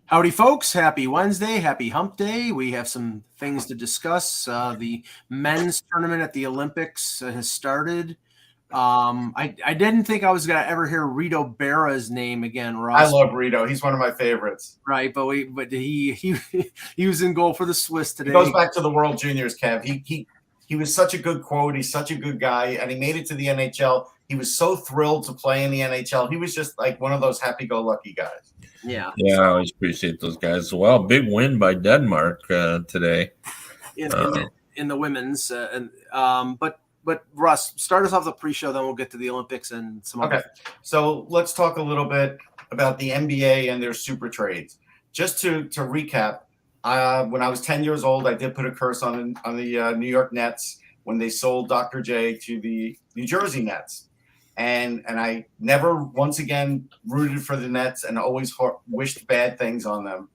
Howdy, folks. Happy Wednesday. Happy hump day. We have some things to discuss. The men's tournament at the Olympics has started. I didn't think I was going to ever hear Rito Berra's name again, Russ. I love Rito. He's one of my favorites. Right, but he was in goal for the Swiss today. He goes back to the World Juniors, Kev. He was such a good quote. He's such a good guy, and he made it to the NHL. He was so thrilled to play in the NHL. He was just like one of those happy-go-lucky guys. Yeah, I always appreciate those guys as well. Big win by Denmark today in the women's. But Russ, start us off the pre-show, then we'll get to the Olympics and some other. Okay, so let's talk a little bit about the NBA and their super trades. Just to recap, when I was 10 years old, I did put a curse on the New York Nets when they sold Dr. J to the New Jersey Nets. And I never once again rooted for the Nets and always wished bad things on them.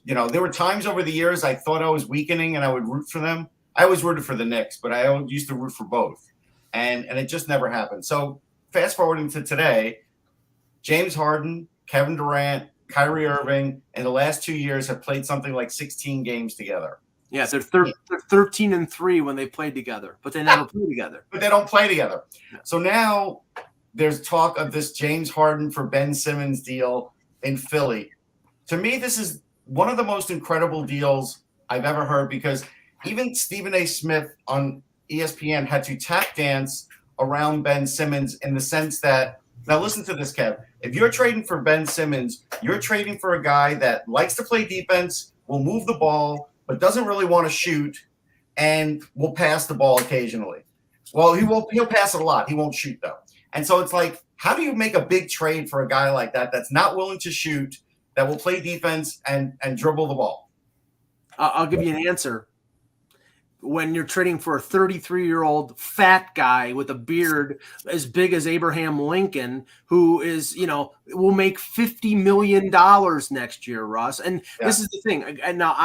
There were times over the years I thought I was weakening and I would root for them. I always rooted for the Knicks, but I used to root for both. And it just never happened. So fast forwarding to today, James Harden, Kevin Durant, Kyrie Irving in the last 2 years have played something like 16 games together. Yeah, they're 13-3 when they played together, but they never play together. But they don't play together. So now there's talk of this James Harden for Ben Simmons deal in Philly. To me, this is one of the most incredible deals I've ever heard, because even Stephen A. Smith on ESPN had to tap dance around Ben Simmons in the sense that, now listen to this, Kev. If you're trading for Ben Simmons, you're trading for a guy that likes to play defense, will move the ball, but doesn't really want to shoot, and will pass the ball occasionally. Well, he'll pass it a lot. He won't shoot, though. And so it's like, how do you make a big trade for a guy like that that's not willing to shoot, that will play defense and dribble the ball? I'll give you an answer. When you're trading for a 33-year-old fat guy with a beard as big as Abraham Lincoln, who is, will make $50 million next year, Russ. And This is the thing. And now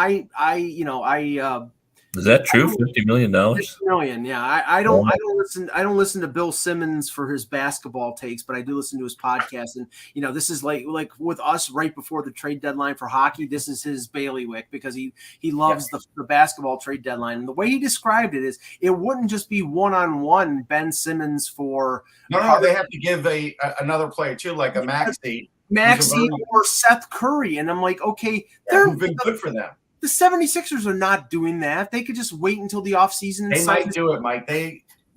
is that true? $50 million? $50 million, yeah. I don't listen to Bill Simmons for his basketball takes, but I do listen to his podcast. And this is like with us right before the trade deadline for hockey. This is his bailiwick because he loves the basketball trade deadline. And the way he described it is, it wouldn't just be one-on-one Ben Simmons for no. They have to give another player too, like a Maxey or Seth Curry. And I'm like, okay, they've been good for them. The 76ers are not doing that. They could just wait until the offseason. They might do it, Mike.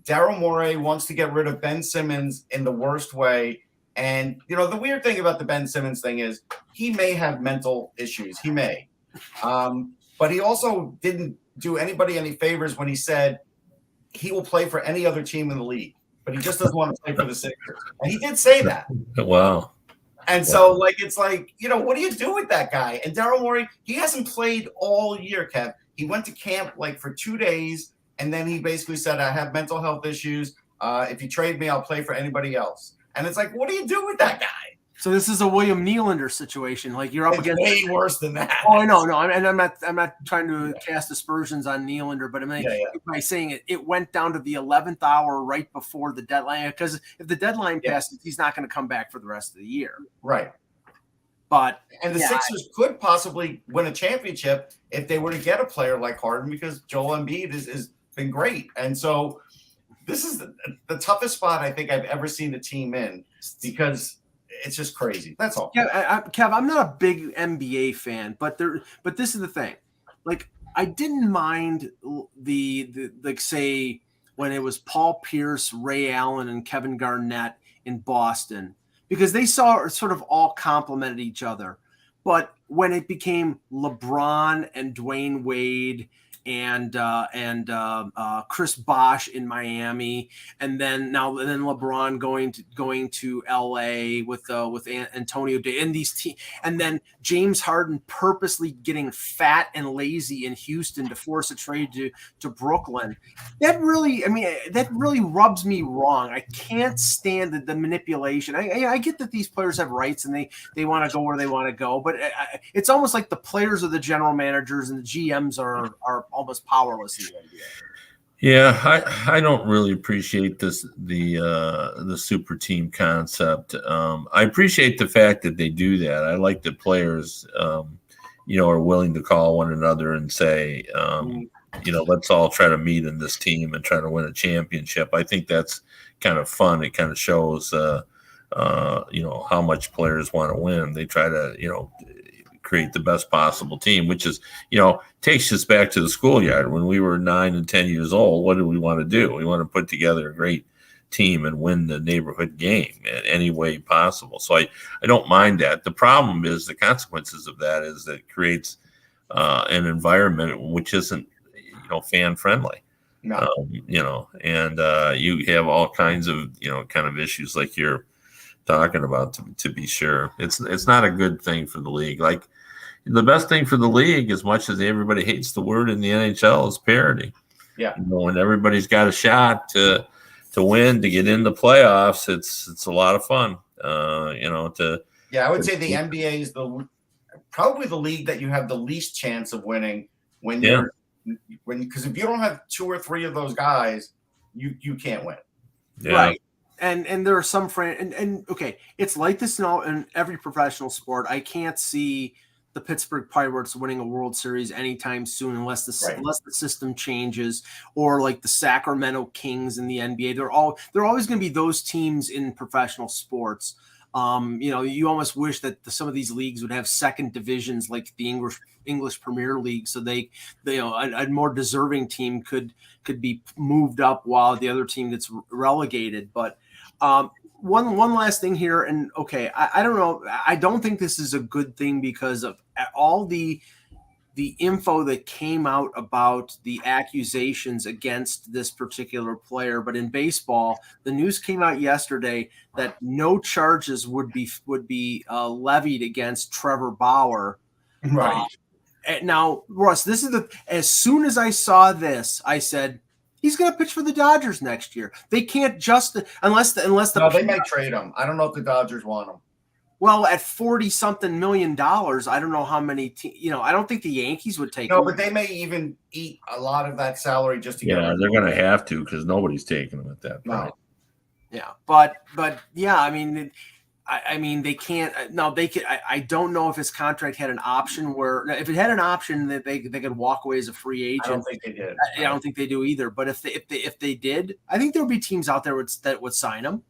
Daryl Morey wants to get rid of Ben Simmons in the worst way. And, the weird thing about the Ben Simmons thing is he may have mental issues. He may. But he also didn't do anybody any favors when he said he will play for any other team in the league, but he just doesn't want to play for the Sixers. And he did say that. Wow. And so, it's like, what do you do with that guy? And Daryl Morey, he hasn't played all year, Kev. He went to camp, for 2 days, and then he basically said, I have mental health issues. If you trade me, I'll play for anybody else. And it's like, what do you do with that guy? So this is a William Nylander situation. Like, you're up against way worse than that. Oh, I know. No, I'm not trying to cast aspersions on Nylander, but by saying it went down to the 11th hour right before the deadline, because if the deadline passes, he's not going to come back for the rest of the year. Right. But the Sixers could possibly win a championship if they were to get a player like Harden, because Joel Embiid has been great. And so this is the toughest spot I think I've ever seen the team in, because it's just crazy. That's all. Yeah, Kev, I'm not a big NBA fan, but this is the thing. Like, I didn't mind the say when it was Paul Pierce, Ray Allen, and Kevin Garnett in Boston, because they sort of all complemented each other. But when it became LeBron and Dwayne Wade and Chris Bosh in Miami, and then LeBron going to LA with Antonio Davis and these teams, and then James Harden purposely getting fat and lazy in Houston to force a trade to Brooklyn. That really rubs me wrong. I can't stand the manipulation. I get that these players have rights and they want to go where they want to go, but it's almost like the players are the general managers and the GMs are almost powerless in the NBA. Yeah, I don't really appreciate the super team concept. I appreciate the fact that they do that. I like that players, are willing to call one another and say, let's all try to meet in this team and try to win a championship. I think that's kind of fun. It kind of shows, how much players want to win. They try to, create the best possible team, which is, takes us back to the schoolyard when we were 9 and 10 years old. What do we want to do? We want to put together a great team and win the neighborhood game in any way possible. So I don't mind that. The problem is the consequences of that is that it creates an environment which isn't, fan friendly. No. And you have all kinds of, kind of issues like you're talking about, to be sure. It's not a good thing for the league. Like, the best thing for the league, as much as everybody hates the word in the NHL, is parity. Yeah. When everybody's got a shot to win, to get in the playoffs, it's a lot of fun. I would say the NBA is probably the league that you have the least chance of winning because if you don't have 2 or 3 of those guys, you can't win. Yeah. Right. And there are some okay, it's like this in every professional sport. I can't see the Pittsburgh Pirates winning a World Series anytime soon unless the system changes, or like the Sacramento Kings in the NBA. They're always going to be those teams in professional sports. You almost wish that some of these leagues would have second divisions like the English Premier League, so they a more deserving team could be moved up while the other team gets relegated. But one last thing here, and okay, I don't know. I don't think this is a good thing because of all the info that came out about the accusations against this particular player. But in baseball, the news came out yesterday that no charges would be levied against Trevor Bauer. Right. Now, Russ, as soon as I saw this, I said, he's going to pitch for the Dodgers next year. They can't unless they might trade him. I don't know if the Dodgers want him. Well, at $40-something million, I don't know how many. I don't think the Yankees would take. No, but they may even eat a lot of that salary just to get. Yeah, they're going to have to because nobody's taking them at that point. No. Yeah, but yeah, I mean, they can't. No, they could. I don't know if his contract had an option where, if it had an option that they could walk away as a free agent. I don't think they did. I don't think they do either. But if they did, I think there would be teams out there that would sign him.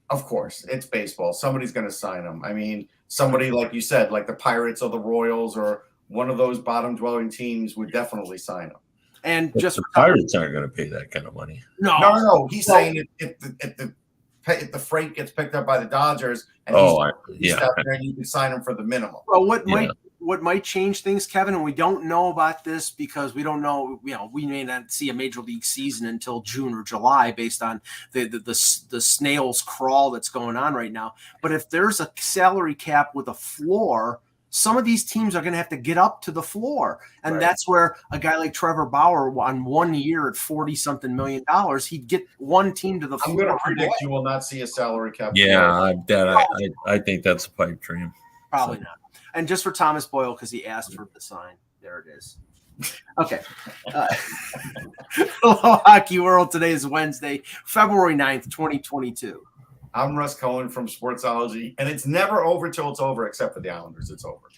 Of course, it's baseball. Somebody's going to sign him. I mean, somebody like you said, like the Pirates or the Royals or one of those bottom-dwelling teams would definitely sign him. And but just the Pirates aren't going to pay that kind of money. No. He's saying if the freight gets picked up by the Dodgers, and he's out there, and you can sign him for the minimum. Well, what might change things, Kevin, and we don't know about this because we don't know. We may not see a major league season until June or July based on the snail's crawl that's going on right now. But if there's a salary cap with a floor, some of these teams are going to have to get up to the floor. And that's where a guy like Trevor Bauer on 1 year at $40-something million, he'd get one team to the floor. I'm going to predict you will not see a salary cap. Yeah, I think that's a pipe dream. Probably not. And just for Thomas Boyle, because he asked for the sign. There it is. Okay. Hello, Hockey World. Today is Wednesday, February 9th, 2022. I'm Russ Cohen from Sportsology, and it's never over till it's over, except for the Islanders. It's over.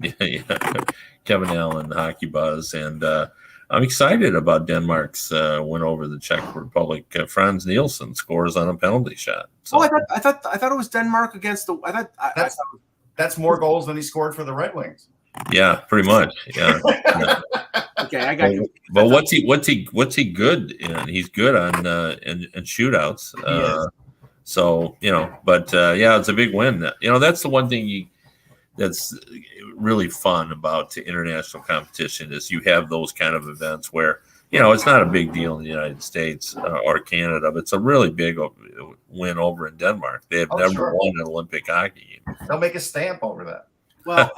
Yeah. Kevin Allen, Hockey Buzz, and I'm excited about Denmark's win over the Czech Republic. Franz Nielsen scores on a penalty shot. So. Oh, I thought it was Denmark against the. That's more goals than he scored for the Red Wings. Yeah, pretty much. Yeah. Okay, I got you. But what's he good in? He's good on in shootouts. So, it's a big win. That's the one thing that's really fun about the international competition is you have those kind of events where, it's not a big deal in the United States or Canada, but it's a really big win over in Denmark. They have never won an Olympic hockey game. They'll make a stamp over that. Well,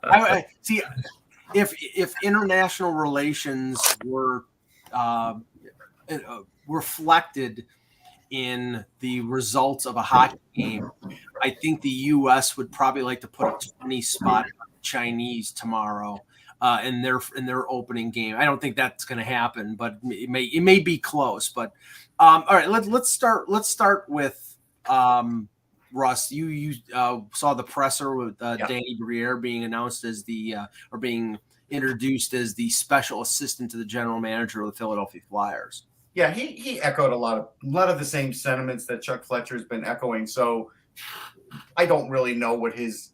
I see if international relations were reflected in the results of a hockey game, I think the U.S. would probably like to put a 20 spot on the Chinese tomorrow. in their opening game. I don't think that's going to happen, but it may be close. But all right, let's start with Russ. You saw the presser with Danny Briere being announced as or being introduced as the special assistant to the general manager of the Philadelphia Flyers. Yeah, he echoed a lot of the same sentiments that Chuck Fletcher's been echoing. So I don't really know what his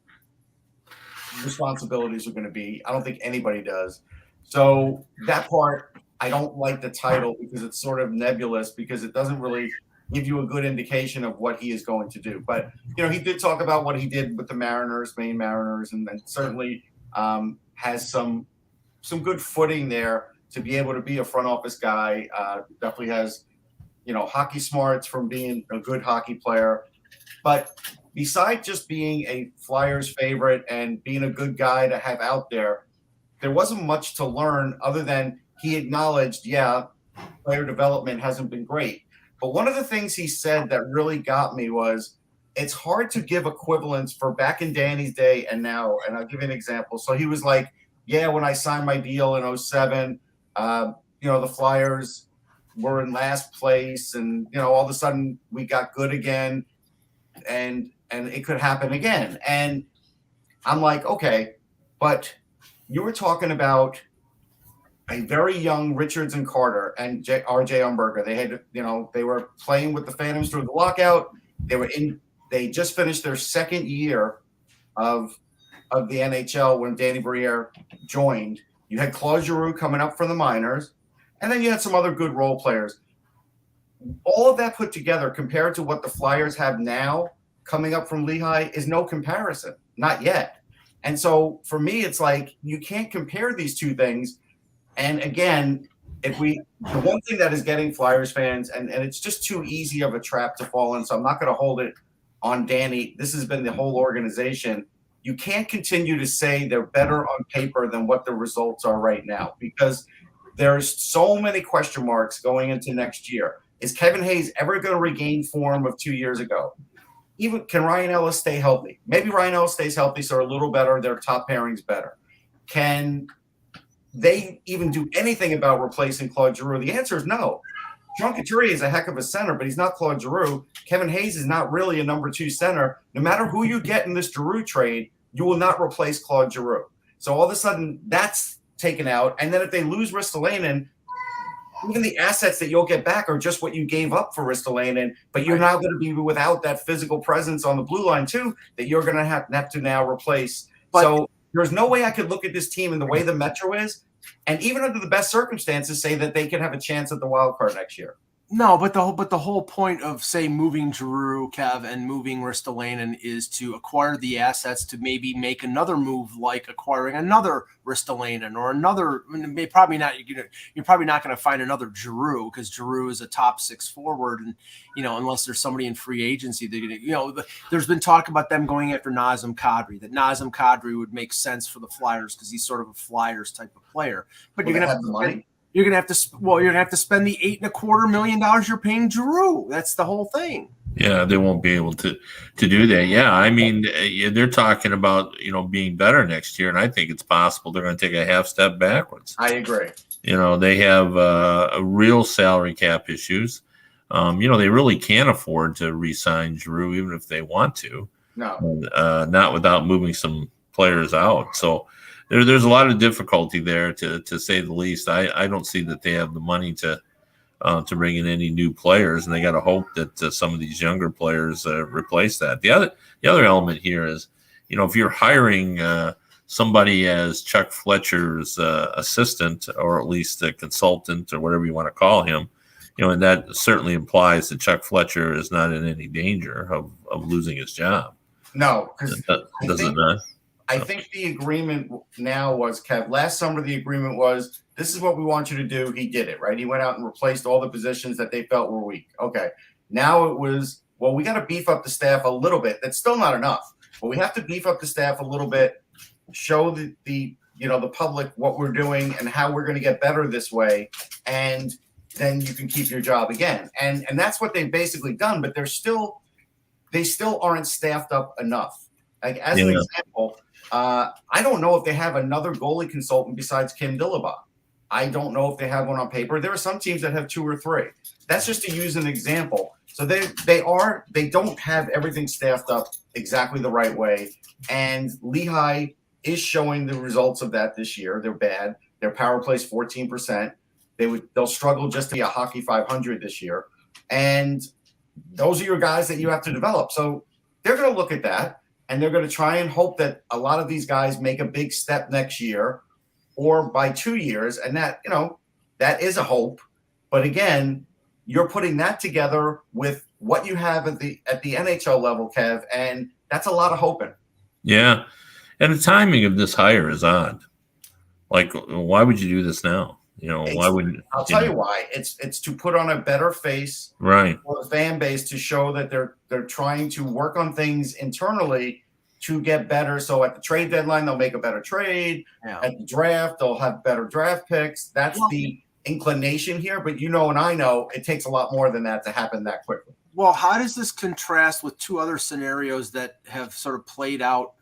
responsibilities are going to be. I don't think anybody does. So that part, I don't like the title because it's sort of nebulous, because it doesn't really give you a good indication of what he is going to do. But, he did talk about what he did with the Maine Mariners, and certainly has some good footing there to be able to be a front office guy. Definitely has, hockey smarts from being a good hockey player. But besides just being a Flyers favorite and being a good guy to have out there wasn't much to learn other than he acknowledged, player development hasn't been great. But one of the things he said that really got me was it's hard to give equivalents for back in Danny's day and now. And I'll give you an example. So he was like, when I signed my deal in 2007, the Flyers were in last place, and, all of a sudden we got good again, and it could happen again. And I'm like, okay, but you were talking about a very young Richards and Carter and R.J. Umberger. They had, they were playing with the Phantoms through the lockout. They just finished their second year of the NHL when Danny Briere joined. You had Claude Giroux coming up from the minors, and then you had some other good role players. All of that put together compared to what the Flyers have now coming up from Lehigh is no comparison, not yet. And so for me, it's like you can't compare these two things. And again, the one thing that is getting Flyers fans, and it's just too easy of a trap to fall in, so I'm not going to hold it on Danny. This has been the whole organization. You can't continue to say they're better on paper than what the results are right now, because there's so many question marks going into next year. Is Kevin Hayes ever going to regain form of 2 years ago? Even can Ryan Ellis stay healthy? Maybe Ryan Ellis stays healthy, so a little better. Their top pairing's better. Can they even do anything about replacing Claude Giroux? The answer is no. John Couturier is a heck of a center, but he's not Claude Giroux. Kevin Hayes is not really a number 2 center. No matter who you get in this Giroux trade, you will not replace Claude Giroux. So all of a sudden, that's taken out. And then if they lose Ristolainen, even the assets that you'll get back are just what you gave up for Ristolainen, but you're now going to be without that physical presence on the blue line too that you're going to have to now replace. So there's no way I could look at this team in the way the Metro is, and even under the best circumstances, say that they can have a chance at the wild card next year. No, but the whole point of, say, moving Giroux, Kev, and moving Ristolainen is to acquire the assets to maybe make another move, like acquiring another Ristolainen or another. You're probably not going to find another Giroux, because Giroux is a top 6 forward, and unless there's somebody in free agency, they're going to. There's been talk about them going after Nazem Kadri. That Nazem Kadri would make sense for the Flyers because he's sort of a Flyers type of player. But you're going to have the money. You're gonna have to spend the $8.25 million you're paying Giroux. That's the whole thing. Yeah, they won't be able to do that. Yeah, I mean, they're talking about being better next year, and I think it's possible they're going to take a half step backwards. I agree. They have a real salary cap issues. They really can't afford to re-sign Giroux even if they want to. No, not without moving some players out. So. There's a lot of difficulty there, to say the least. I don't see that they have the money to bring in any new players, and they got to hope that some of these younger players replace that. The other element here is, if you're hiring somebody as Chuck Fletcher's assistant, or at least a consultant, or whatever you want to call him, and that certainly implies that Chuck Fletcher is not in any danger of losing his job. No, because does it not? I think the agreement now was, Kev, last summer the agreement was, this is what we want you to do. He did it, right? He went out and replaced all the positions that they felt were weak. Okay. Now it was, well, we got to beef up the staff a little bit. That's still not enough, but we have to beef up the staff a little bit, show the public what we're doing and how we're going to get better this way, and then you can keep your job again. And that's what they've basically done, but they still aren't staffed up enough. Like, as an example, I don't know if they have another goalie consultant besides Kim Dillabaugh. I don't know if they have one on paper. There are some teams that have 2 or 3. That's just to use an example. So they don't have everything staffed up exactly the right way. And Lehigh is showing the results of that this year. They're bad. Their power play is 14%. They'll struggle just to be a hockey 500 this year. And those are your guys that you have to develop. So they're going to look at that, and they're going to try and hope that a lot of these guys make a big step next year or by 2 years. And that, that is a hope. But again, you're putting that together with what you have at the NHL level, Kev, and that's a lot of hoping. Yeah. And the timing of this hire is odd. Like, why would you do this now? Why wouldn't I'll tell you why. It's to put on a better face right for the fan base, to show that they're trying to work on things internally to get better. So at the trade deadline, they'll make a better trade. Yeah. At the draft, they'll have better draft picks. That's the inclination here. But and I know it takes a lot more than that to happen that quickly. Well, how does this contrast with 2 other scenarios that have sort of played out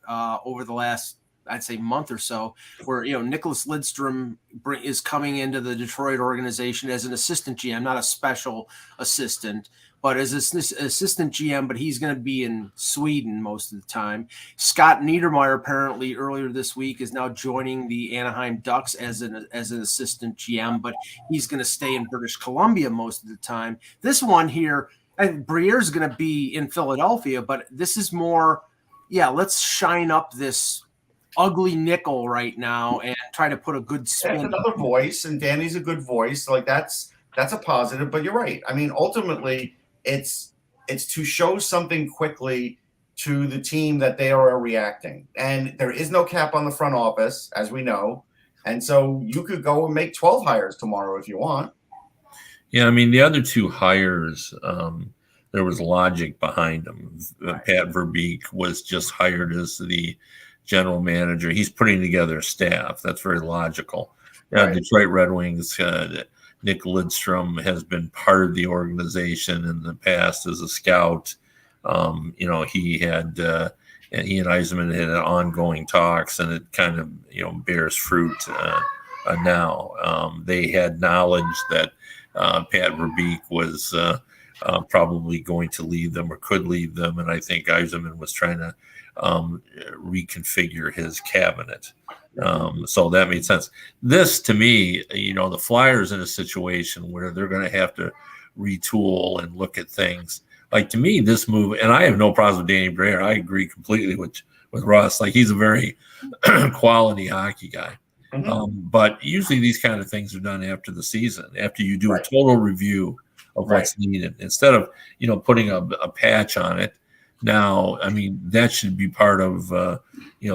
over the last, I'd say, month or so, where Nicholas Lidstrom is coming into the Detroit organization as an assistant GM, not a special assistant, but as an assistant GM, but he's going to be in Sweden most of the time. Scott Niedermayer, apparently earlier this week, is now joining the Anaheim Ducks as an assistant GM, but he's going to stay in British Columbia most of the time. This one here, and Briere is going to be in Philadelphia, but this is more, let's shine up this ugly nickel right now and try to put a good spin. That's another voice, and Danny's a good voice. Like that's a positive. But you're right. I mean, ultimately, it's to show something quickly to the team that they are reacting. And there is no cap on the front office, as we know. And so you could go and make 12 hires tomorrow if you want. Yeah, I mean, the other 2 hires, there was logic behind them. Right. Pat Verbeek was just hired as the general manager. He's putting together a staff. That's very logical. Right. Detroit Red Wings, Nick Lidstrom has been part of the organization in the past as a scout. He had and he and Yzerman had ongoing talks, and it kind of bears fruit now. They had knowledge that Pat Verbeek was probably going to leave them or could leave them, and I think Yzerman was trying to reconfigure his cabinet. So that made sense. This, to me, the Flyers in a situation where they're going to have to retool and look at things. Like, to me, this move, and I have no problems with Danny Briere. I agree completely with Russ. Like, he's a very quality hockey guy. Mm-hmm. But usually these kind of things are done after the season, after you do a total review of what's needed, instead of, putting a patch on it. Now, I mean, that should be part of,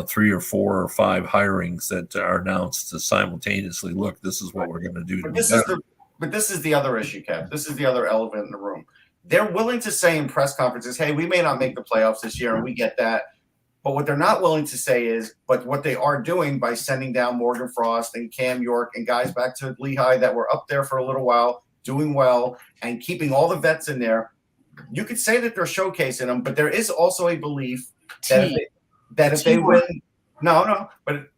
3 or 4 or 5 hirings that are announced to simultaneously look, this is what we're going to do. But this is the other issue, Kev. This is the other elephant in the room. They're willing to say in press conferences, hey, we may not make the playoffs this year, and we get that. But what they're not willing to say is, but what they are doing by sending down Morgan Frost and Cam York and guys back to Lehigh that were up there for a little while, doing well, and keeping all the vets in there, you could say that they're showcasing them, but there is also a belief that if they win, but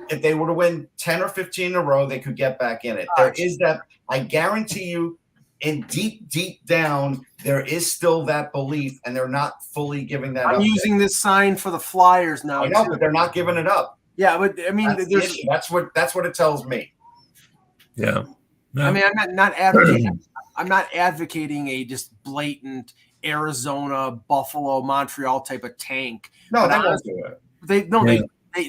if they were to win 10 or 15 in a row, they could get back in it. There is that. I guarantee you, in deep down, there is still that belief, and they're not fully giving that up. I'm using this sign for the Flyers now. I know, but they're not giving it up. Yeah, but I mean, that's what it tells me. Yeah. No. I mean, I'm not advocating. I'm not advocating a just blatant Arizona, Buffalo, Montreal type of tank. No, they won't do it.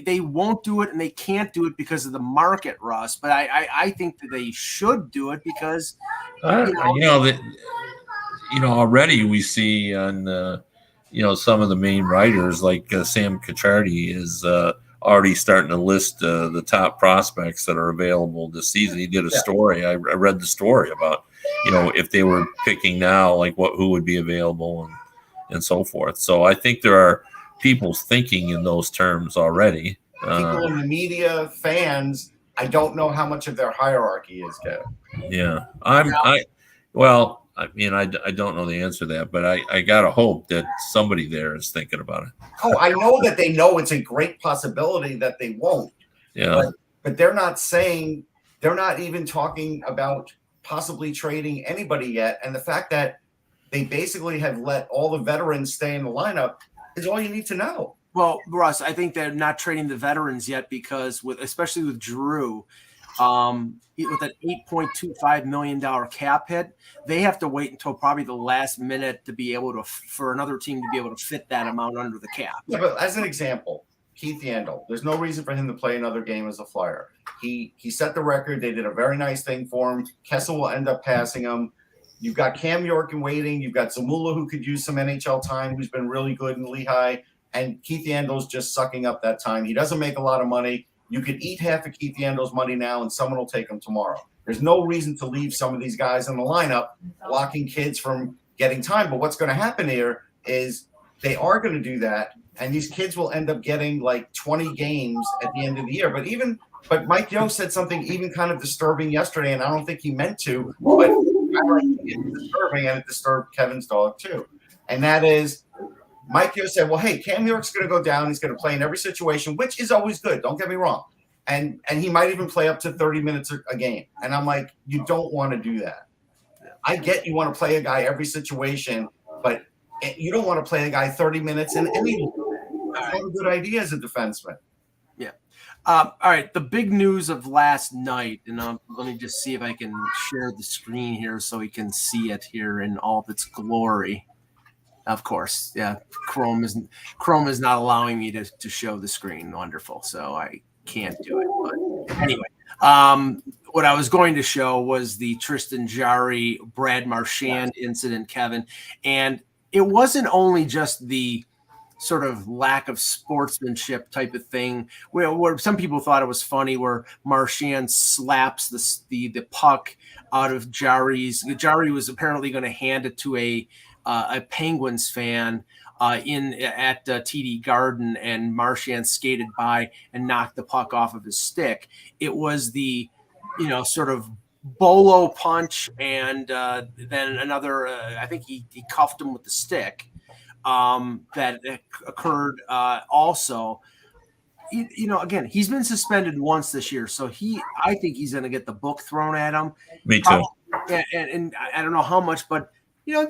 They won't do it, and they can't do it because of the market, Russ. But I think that they should do it because already we see on some of the main writers like Sam Cacciardi is already starting to list the top prospects that are available this season. He did a story. I read the story about if they were picking now, like who would be available and so forth. So I think there are people thinking in those terms already. People in the media, fans, I don't know how much of their hierarchy is, Kev. Yeah. I mean, I don't know the answer to that, but I got to hope that somebody there is thinking about it. Oh, I know that they know it's a great possibility that they won't. Yeah. But they're not saying, they're not even talking about possibly trading anybody yet. And the fact that they basically have let all the veterans stay in the lineup is all you need to know. Well, Russ, I think they're not trading the veterans yet because especially with Drew, with an $8.25 million cap hit, they have to wait until probably the last minute to be able to, for another team to be able to fit that amount under the cap. Yeah, but as an example, Keith Yandel, there's no reason for him to play another game as a Flyer. He set the record. They did a very nice thing for him. Kessel will end up passing him. You've got Cam York in waiting. You've got Zamula, who could use some NHL time, who's been really good in Lehigh. And Keith Yandel's just sucking up that time. He doesn't make a lot of money. You could eat half of Keith Yandel's money now, and someone will take him tomorrow. There's no reason to leave some of these guys in the lineup, blocking kids from getting time. But what's going to happen here is they are going to do that, and these kids will end up getting like 20 games at the end of the year. But Mike Yeo said something even kind of disturbing yesterday, and I don't think he meant to, but it's disturbing, and it disturbed Kevin's dog too. And that is, Mike Yeo said, well, hey, Cam York's going to go down. He's going to play in every situation, which is always good. Don't get me wrong. And he might even play up to 30 minutes a game. And I'm like, you don't want to do that. I get you want to play a guy every situation, but you don't want to play a guy 30 minutes in any. That's not a good idea as a defenseman. Yeah. All right. The big news of last night, and let me just see if I can share the screen here so we can see it here in all of its glory. Of course, yeah. Chrome is not allowing me to show the screen. Wonderful, so I can't do it. But anyway, what I was going to show was the Tristan Jarry, Brad Marchand incident, Kevin, and it wasn't only just the sort of lack of sportsmanship type of thing where some people thought it was funny where Marchand slaps the puck out of Jarry's. Jarry was apparently going to hand it to a Penguins fan at TD Garden, and Marchand skated by and knocked the puck off of his stick. It was the, sort of bolo punch, and then another. I think he cuffed him with the stick. That occurred also. Again, he's been suspended once this year, so I think he's going to get the book thrown at him. Me too. And I don't know how much, but.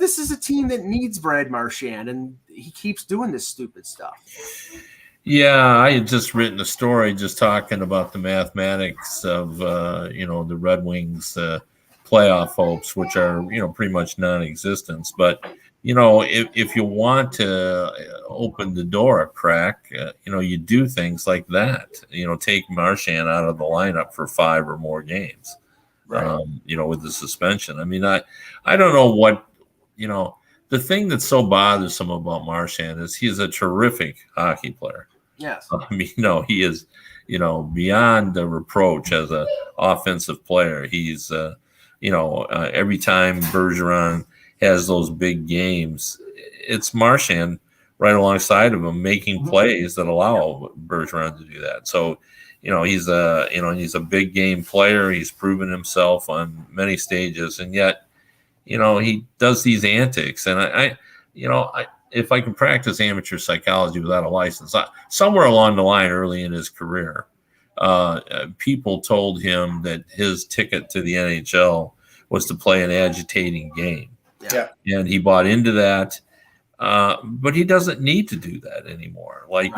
This is a team that needs Brad Marchand, and he keeps doing this stupid stuff. Yeah, I had just written a story just talking about the mathematics of, the Red Wings playoff hopes, which are, pretty much non-existent. But, if you want to open the door a crack, you do things like that. Take Marchand out of the lineup for 5 or more games, right. With the suspension. I mean, I don't know what, the thing that's so bothersome about Marchand is he's a terrific hockey player. Yes. I mean, he is, beyond the reproach as an offensive player. He's, every time Bergeron has those big games, it's Marchand right alongside of him making plays that allow Bergeron to do that. So, he's a big game player. He's proven himself on many stages, and yet, he does these antics, and I if I can practice amateur psychology without a license, somewhere along the line early in his career, people told him that his ticket to the NHL was to play an agitating game. Yeah. And he bought into that, but he doesn't need to do that anymore. Like,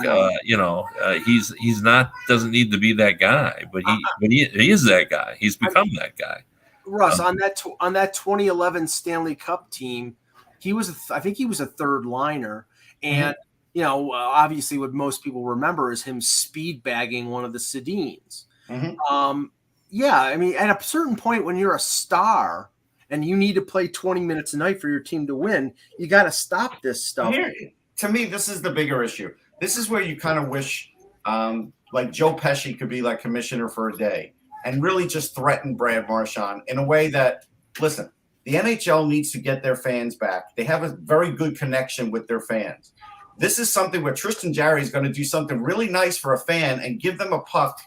he's not, doesn't need to be that guy, but he is that guy. He's become that guy. Russ, on that 2011 Stanley Cup team, I think he was a third liner, and obviously what most people remember is him speed bagging one of the Sedins. Mm-hmm. I mean, at a certain point when you're a star and you need to play 20 minutes a night for your team to win, you got to stop this stuff. Here, to me, this is the bigger issue. This is where you kind of wish, like Joe Pesci could be like commissioner for a day and really just threaten Brad Marchand in a way that, listen, the NHL needs to get their fans back. They have a very good connection with their fans. This is something where Tristan Jarry is going to do something really nice for a fan and give them a puck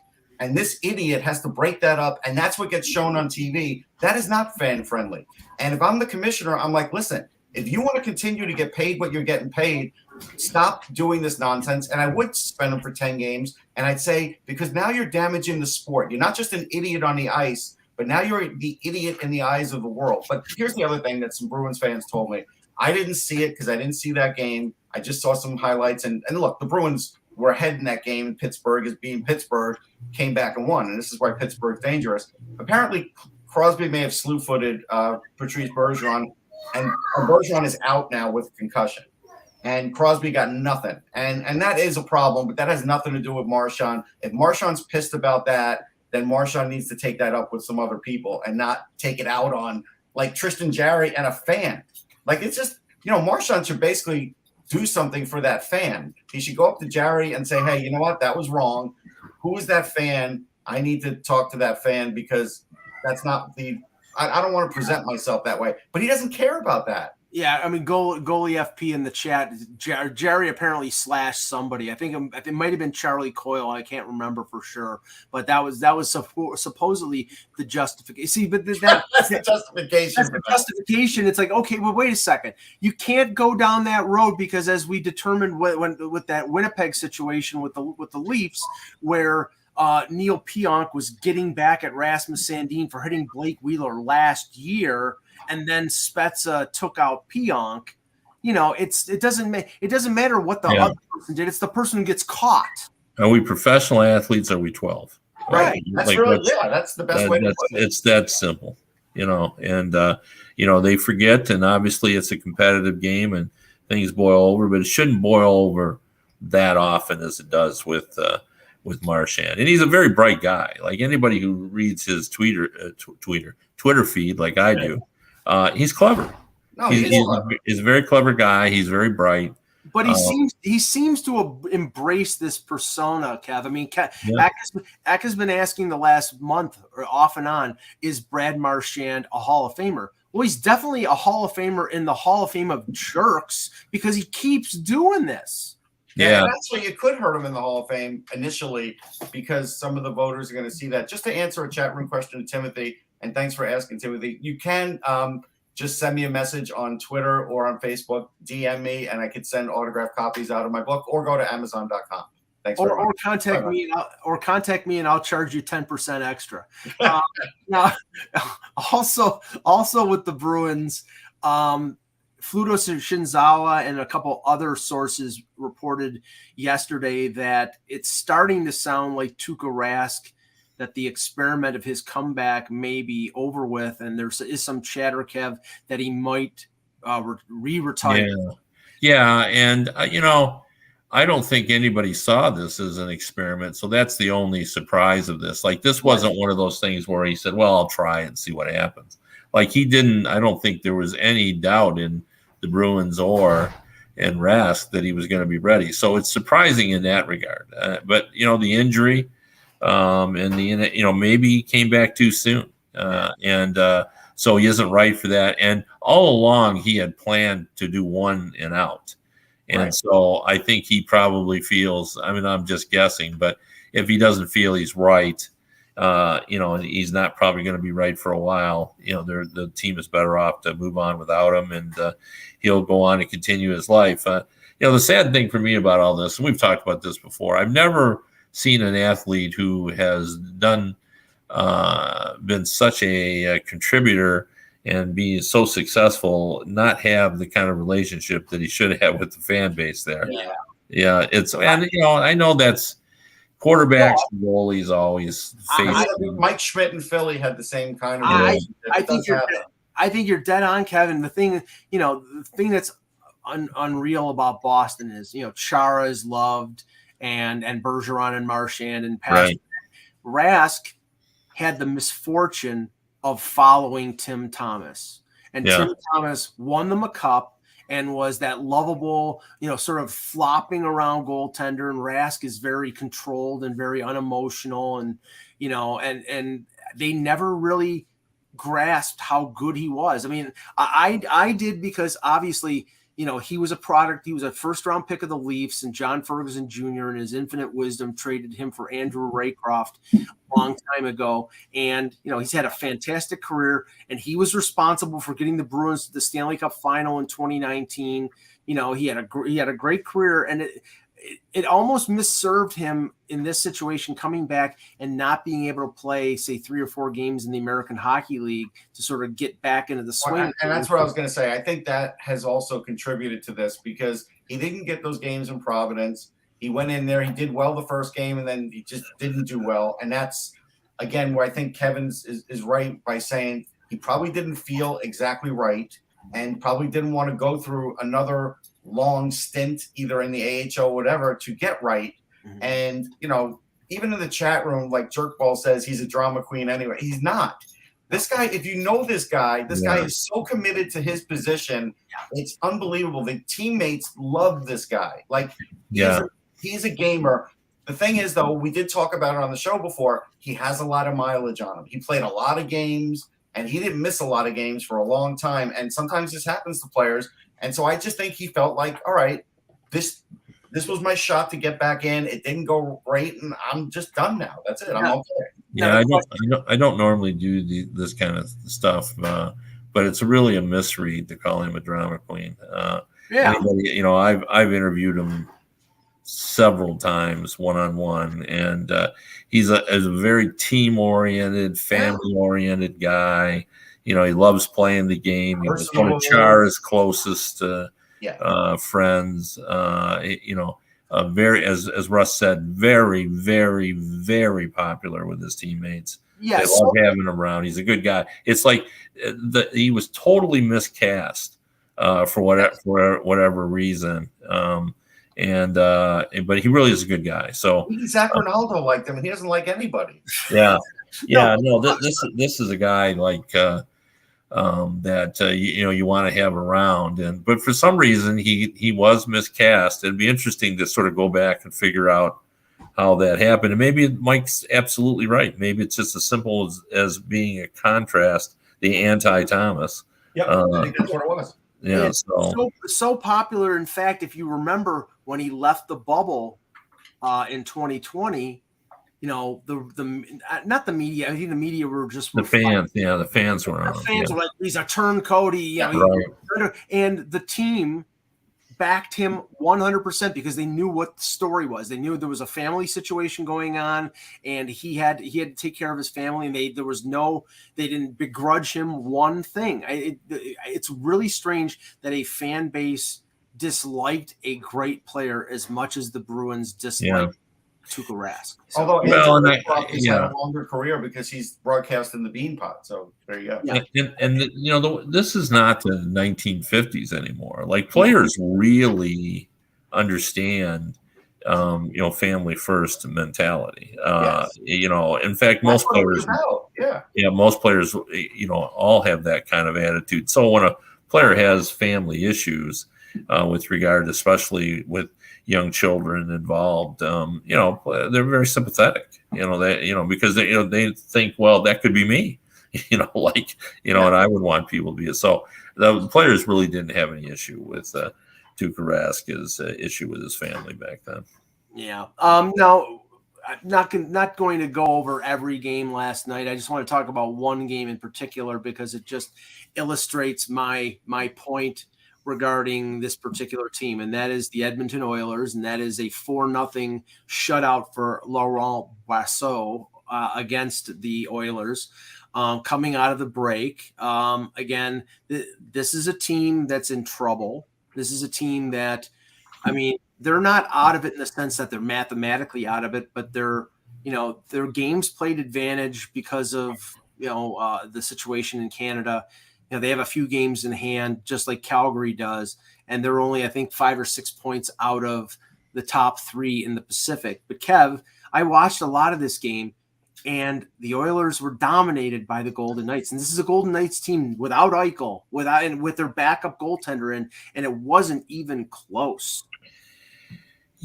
and this idiot has to break that up, and that's what gets shown on TV. That is not fan friendly. And if I'm the commissioner, I'm like, listen, if you want to continue to get paid what you're getting paid, stop doing this nonsense. And I would suspend them for 10 games. And I'd say, because now you're damaging the sport. You're not just an idiot on the ice, but now you're the idiot in the eyes of the world. But here's the other thing that some Bruins fans told me. I didn't see it because I didn't see that game. I just saw some highlights. And look, the Bruins were ahead in that game. Pittsburgh, as being Pittsburgh, came back and won. And this is why Pittsburgh's dangerous. Apparently, Crosby may have slew-footed Patrice Bergeron, and Bergeron is out now with concussion. And Crosby got nothing. And that is a problem, but that has nothing to do with Marchand. If Marchand's pissed about that, then Marchand needs to take that up with some other people and not take it out on, like, Tristan Jarry and a fan. Like, it's just, Marchand should basically do something for that fan. He should go up to Jarry and say, hey, you know what? That was wrong. Who is that fan? I need to talk to that fan because that's not I don't want to present myself that way. But he doesn't care about that. Yeah, I mean, goalie FP in the chat, Jerry apparently slashed somebody. I think it might have been Charlie Coyle. I can't remember for sure, but that was supposedly the justification. See, but that's the justification. That's the justification. It's like, okay, well, wait a second. You can't go down that road because, as we determined with that Winnipeg situation with the Leafs, where Neil Pionk was getting back at Rasmus Sandin for hitting Blake Wheeler last year. And then Spezza took out Pionk. It doesn't matter what the other person did. It's the person who gets caught. Are we professional athletes? Are we 12? Right. That's the best way to put it. It's that simple, and they forget, and obviously it's a competitive game and things boil over, but it shouldn't boil over that often as it does with Marchand. And he's a very bright guy. Like anybody who reads his Twitter feed like I do. He's clever. No, he's a very clever guy. He's very bright. But he seems to embrace this persona, Kev. I mean, Eck has been asking the last month or off and on, is Brad Marchand a Hall of Famer? Well, he's definitely a Hall of Famer in the Hall of Fame of jerks because he keeps doing this. Yeah, and actually, it could hurt him in the Hall of Fame initially because some of the voters are going to see that. Just to answer a chat room question to Timothy, and thanks for asking, Timothy. You can just send me a message on Twitter or on Facebook, DM me, and I could send autographed copies out of my book, or go to Amazon.com. Thanks. Or contact me, and I'll charge you 10% extra. Now, also with the Bruins, Fluto Shinzawa and a couple other sources reported yesterday that it's starting to sound like Tuukka Rask, that the experiment of his comeback may be over with, and there is some chatter, Kev, that he might re-retire. Yeah, and I don't think anybody saw this as an experiment, so that's the only surprise of this. Like, this wasn't one of those things where he said, well, I'll try it and see what happens. Like, he didn't – I don't think there was any doubt in the Bruins and Rask that he was going to be ready. So it's surprising in that regard. But, the injury – and maybe he came back too soon, and so he isn't right for that. And all along, he had planned to do one and out, and so I think he probably feels. I mean, I'm just guessing, but if he doesn't feel he's right, he's not probably going to be right for a while. The team is better off to move on without him, and he'll go on and continue his life. The sad thing for me about all this, and we've talked about this before, I've never seen an athlete who has been such a contributor and be so successful not have the kind of relationship that he should have with the fan base there. Yeah, I know that's quarterbacks and goalies always face. Mike Schmidt in Philly had the same kind of relationship. I think you're dead on, Kevin. The thing that's unreal about Boston is Chara is loved. And Bergeron and Marchand and past. Rask had the misfortune of following Tim Thomas. And Tim Thomas won them a cup and was that lovable, sort of flopping around goaltender. And Rask is very controlled and very unemotional. And, and they never really grasped how good he was. I mean, I did, because obviously he was a product. He was a first-round pick of the Leafs, and John Ferguson Jr. in his infinite wisdom traded him for Andrew Raycroft a long time ago. And, he's had a fantastic career, and he was responsible for getting the Bruins to the Stanley Cup final in 2019. He had a great career, and it almost misserved him in this situation, coming back and not being able to play, say, 3 or 4 games in the American Hockey League to sort of get back into the swing. Well, and that's what I was going to say. I think that has also contributed to this because he didn't get those games in Providence. He went in there, he did well the first game, and then he just didn't do well. And that's, again, where I think Kevin's is right by saying he probably didn't feel exactly right and probably didn't want to go through another long stint either in the AHL or whatever to get right. Mm-hmm. And even in the chat room, like Jerkball says, he's a drama queen anyway. He's not. This guy, if you know this guy is so committed to his position. It's unbelievable. The teammates love this guy. Like, he's a gamer. The thing is, though, we did talk about it on the show before. He has a lot of mileage on him. He played a lot of games, and he didn't miss a lot of games for a long time. And sometimes this happens to players. And so I just think he felt like, all right, this was my shot to get back in. It didn't go great, and I'm just done now. That's it. I'm okay. Yeah, I don't normally do this kind of stuff, but it's really a misread to call him a drama queen. Anybody, I've interviewed him several times one-on-one, and he's a very team-oriented, family-oriented guy. He loves playing the game. He was one of Char's closest friends. Very, as Russ said, very, very, very popular with his teammates. Yeah, they love having him around. He's a good guy. It's like he was totally miscast for whatever reason. But he really is a good guy. So Zach Ronaldo liked him, and he doesn't like anybody. Yeah. This is a guy like that you want to have around, but for some reason he was miscast. It'd be interesting to sort of go back and figure out how that happened. And maybe Mike's absolutely right. Maybe it's just as simple as being a contrast, the anti-Thomas. Yeah, I think that's what it was. Yeah, so popular. In fact, if you remember when he left the bubble in 2020. The not the media. I think the media were just the fans. Yeah, the fans were on. The fans were like, he's a turncoat. And the team backed him 100% because they knew what the story was. They knew there was a family situation going on, and he had to take care of his family. And they didn't begrudge him one thing. It's really strange that a fan base disliked a great player as much as the Bruins disliked Tuukka Rask. Although he's had a longer career because he's broadcasting the Beanpot. So there you go. Yeah. This is not the 1950s anymore. Like, players really understand, family first mentality. In fact, most players, most players, all have that kind of attitude. So when a player has family issues, with regard, especially with young children involved, they're very sympathetic, because they think, well, that could be me, and I would want people to be. So the players really didn't have any issue with Tuukka Rask's issue with his family back then. Yeah. Now, I'm not going to go over every game last night. I just want to talk about one game in particular because it just illustrates my point regarding this particular team, and that is the Edmonton Oilers, and that is a 4-0 shutout for Laurent Boisseau against the Oilers coming out of the break. Again, this is a team that's in trouble. This is a team that, they're not out of it in the sense that they're mathematically out of it, but their games played advantage because of the situation in Canada. They have a few games in hand, just like Calgary does, and they're only, I think, 5 or 6 points out of the top 3 in the Pacific. But Kev, I watched a lot of this game, and the Oilers were dominated by the Golden Knights. And this is a Golden Knights team without Eichel, with their backup goaltender, and it wasn't even close.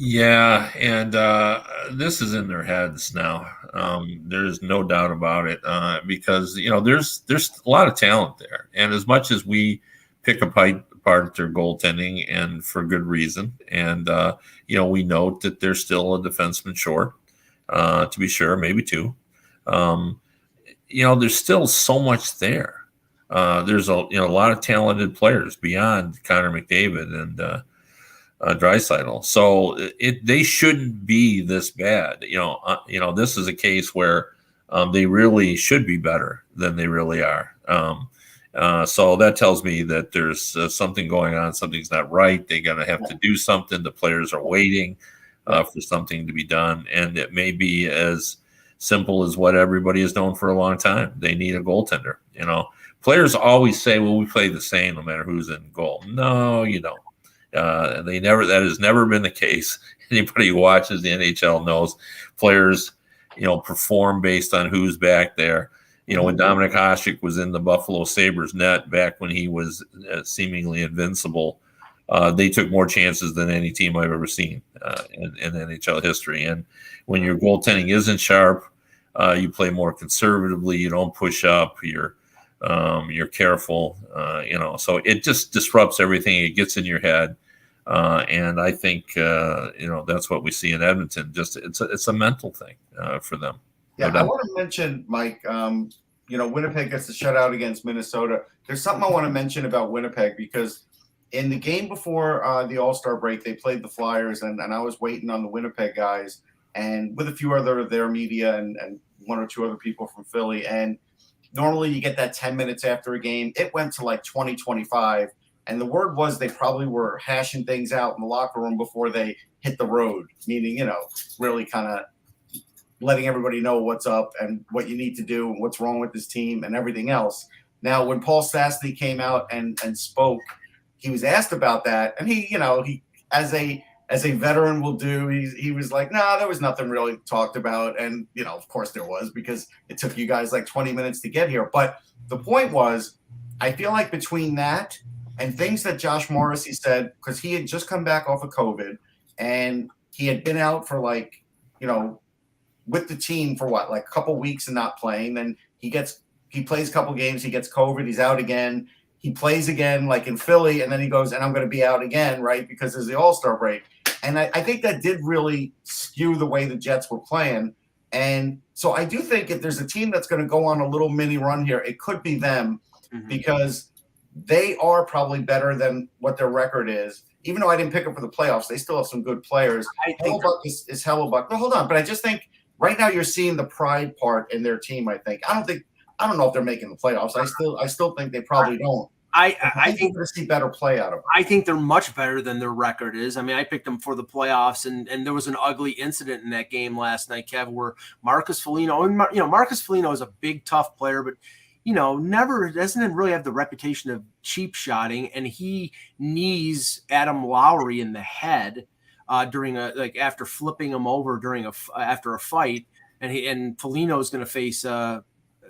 Yeah, and this is in their heads now. There's no doubt about it because there's a lot of talent there, and as much as we pick apart apart at their goaltending, and for good reason. And we note that there's still a defenseman short, to be sure, maybe two. There's still so much there. There's a lot of talented players beyond Connor McDavid and Draisaitl. So they shouldn't be this bad. This is a case where they really should be better than they really are. So that tells me that there's something going on. Something's not right. They're going to have to do something. The players are waiting for something to be done. And it may be as simple as what everybody has known for a long time. They need a goaltender. Players always say, well, we play the same no matter who's in goal. No, you don't. That has never been the case. Anybody who watches the NHL knows players, perform based on who's back there. When Dominic Hasek was in the Buffalo Sabres net back when he was seemingly invincible, they took more chances than any team I've ever seen in NHL history. And when your goaltending isn't sharp, you play more conservatively. You don't push up. You're careful. So it just disrupts everything. It gets in your head. And I think, that's what we see in Edmonton. Just it's a mental thing for them. Yeah, I want to mention, Mike, Winnipeg gets the shutout against Minnesota. There's something I want to mention about Winnipeg because in the game before the All-Star break, they played the Flyers, and I was waiting on the Winnipeg guys and with a few other of their media and one or two other people from Philly. And normally you get that 10 minutes after a game. It went to like 20, 25. And the word was they probably were hashing things out in the locker room before they hit the road, meaning, really kind of letting everybody know what's up and what you need to do and what's wrong with this team and everything else. Now, when Paul Stastny came out and spoke, he was asked about that. And he as a veteran will do, he was like, no, there was nothing really talked about. And, of course there was because it took you guys like 20 minutes to get here. But the point was, I feel like between that and things that Josh Morrissey said, because he had just come back off of COVID and he had been out for with the team for a couple weeks and not playing. Then he plays a couple games, he gets COVID, he's out again. He plays again, like in Philly, and then he goes, and I'm going to be out again, right? Because there's the All-Star break. And I think that did really skew the way the Jets were playing. And so I do think if there's a team that's going to go on a little mini run here, it could be them because they are probably better than what their record is. Even though I didn't pick them for the playoffs, they still have some good players. Hellebuck is Hellebuck. No, hold on. But I just think right now you're seeing the pride part in their team, I think. I don't know if they're making the playoffs. I still think they probably don't. I think we're going to see better play out of them. I think they're much better than their record is. I mean, I picked them for the playoffs, and there was an ugly incident in that game last night, Kev, where Marcus Foligno, and Marcus Foligno is a big, tough player, but never doesn't really have the reputation of cheap shotting, and he knees Adam Lowry in the head during after flipping him over after a fight, and Foligno is going to face